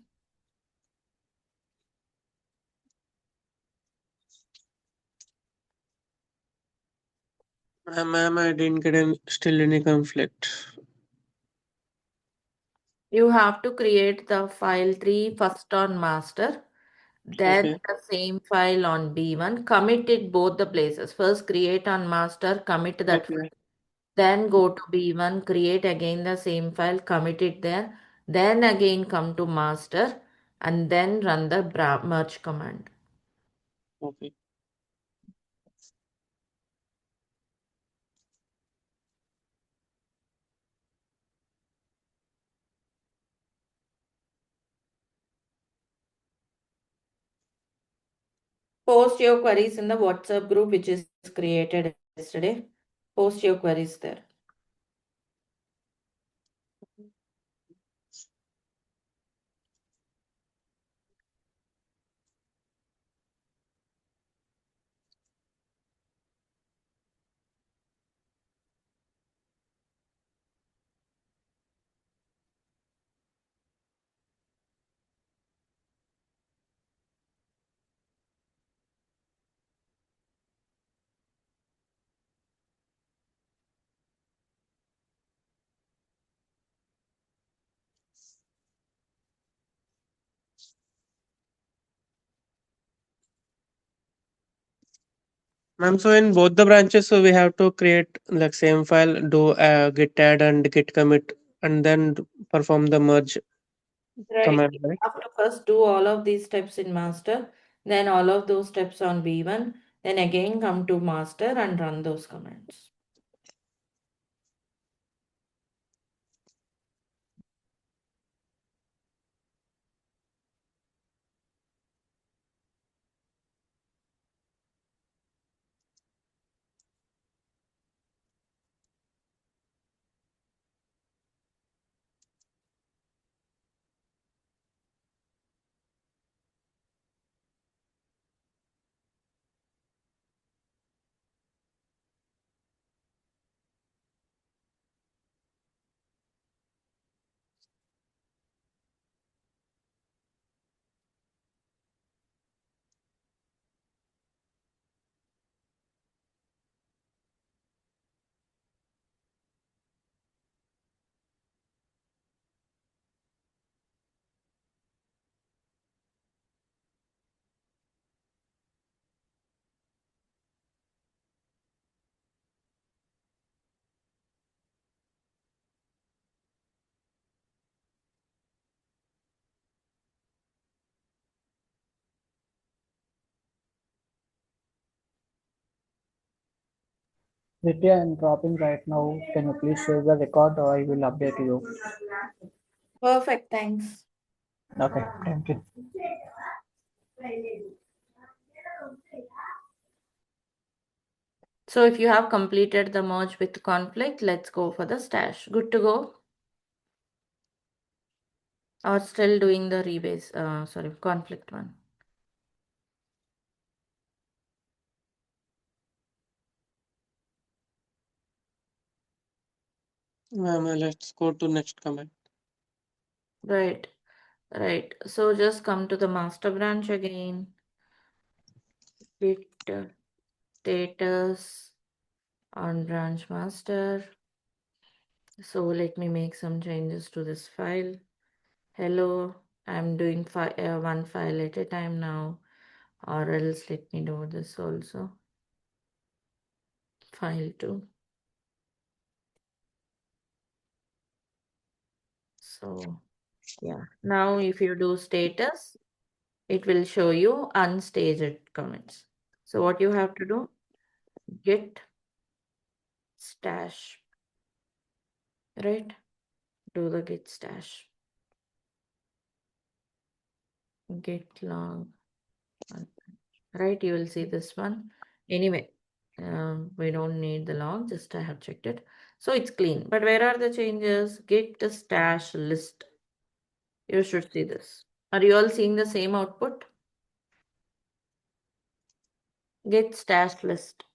Ma'am, I didn't get still any conflict. You have to create the file 3 first on master, then Okay. the same file on B1, commit it both the places. First create on master, commit that Okay. file. Then go to B1, create again the same file, commit it there. Then again come to master and then run the merge command. Okay. Post your queries in the WhatsApp group which is created yesterday. Post your queries there. Ma'am, so in both the branches, so we have to create like same file, do git add and git commit, and then perform the merge Right. command, You right? have to first do all of these steps in master, then all of those steps on B1, then again come to master and run those commands. Nitya, I'm dropping right now. Can you please share the record or I will update you? Perfect, thanks. Okay, thank you. So if you have completed the merge with conflict, let's go for the stash. Good to go? Or still doing the rebase, conflict one? Ma'am, let's go to next command. Right, right. So just come to the master branch again. Git status on branch master. So let me make some changes to this file. Hello, I'm doing one file at a time now, or else let me do this also. File 2. So yeah, now if you do status, it will show you unstaged commits. So what you have to do, git stash, right? Do the git stash, git log, right? You will see this one. Anyway, we don't need the log, just I have checked it. So it's clean. But where are the changes? Git the stash list. You should see this. Are you all seeing the same output? Git stash list.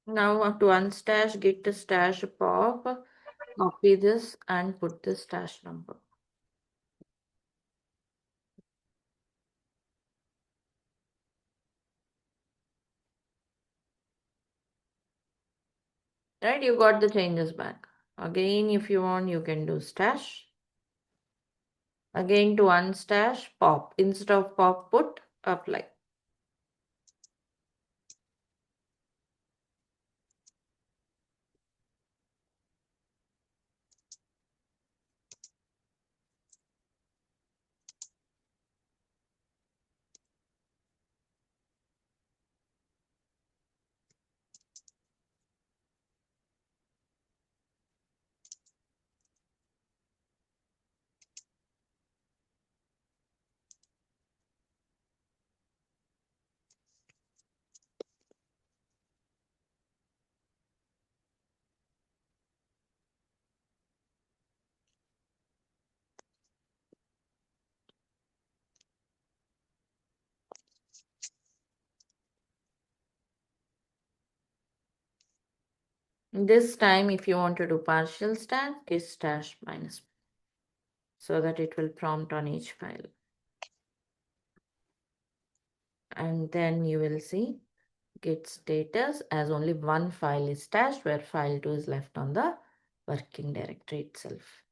Now to unstash, git the stash pop, copy this and put the stash number. Right, you got the changes back. Again, if you want, you can do stash. Again, to unstash, pop. Instead of pop, put apply. This time, if you want to do partial stash, git stash minus, so that it will prompt on each file. And then you will see git status as only one file is stashed, where file 2 is left on the working directory itself.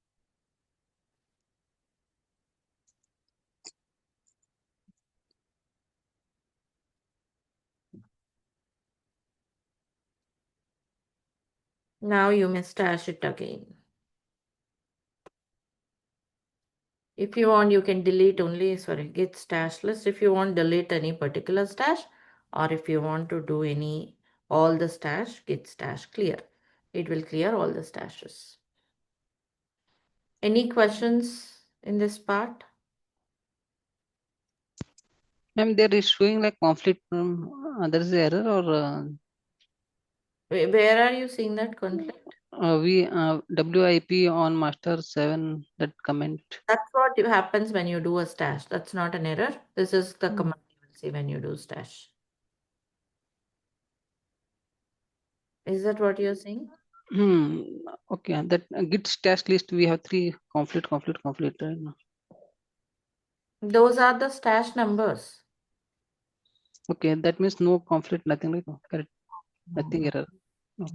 Now you may stash it again. If you want, you can delete only, git stash list. If you want, delete any particular stash, or if you want to do all the stash, git stash clear. It will clear all the stashes. Any questions in this part? Ma'am, there is showing like conflict. There is error or Where are you seeing that conflict? WIP on master 7 that comment. That's what happens when you do a stash. That's not an error. This is the command you will see when you do stash. Is that what you're saying? Okay, that git stash list we have 3 conflict. Right? Those are the stash numbers. Okay, that means no conflict, nothing like correct, nothing error. No.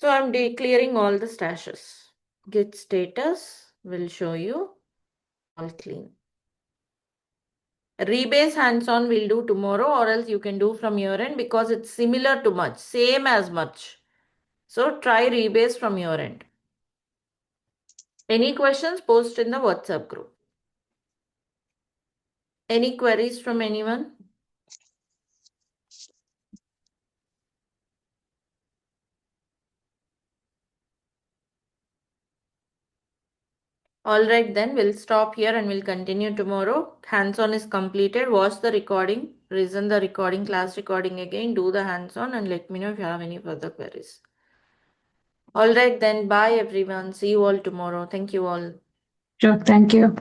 So I'm declaring all the stashes. Git status will show you all clean. Rebase hands-on we'll do tomorrow, or else you can do from your end, because it's similar to much, same as much. So try rebase from your end. Any questions, post in the WhatsApp group. Any queries from anyone? All right, then we'll stop here and we'll continue tomorrow. Hands-on is completed. Watch the recording. listen the recording, class recording again, do the hands-on, and let me know if you have any further queries. All right, then bye everyone. See you all tomorrow. Thank you all. Sure. Thank you.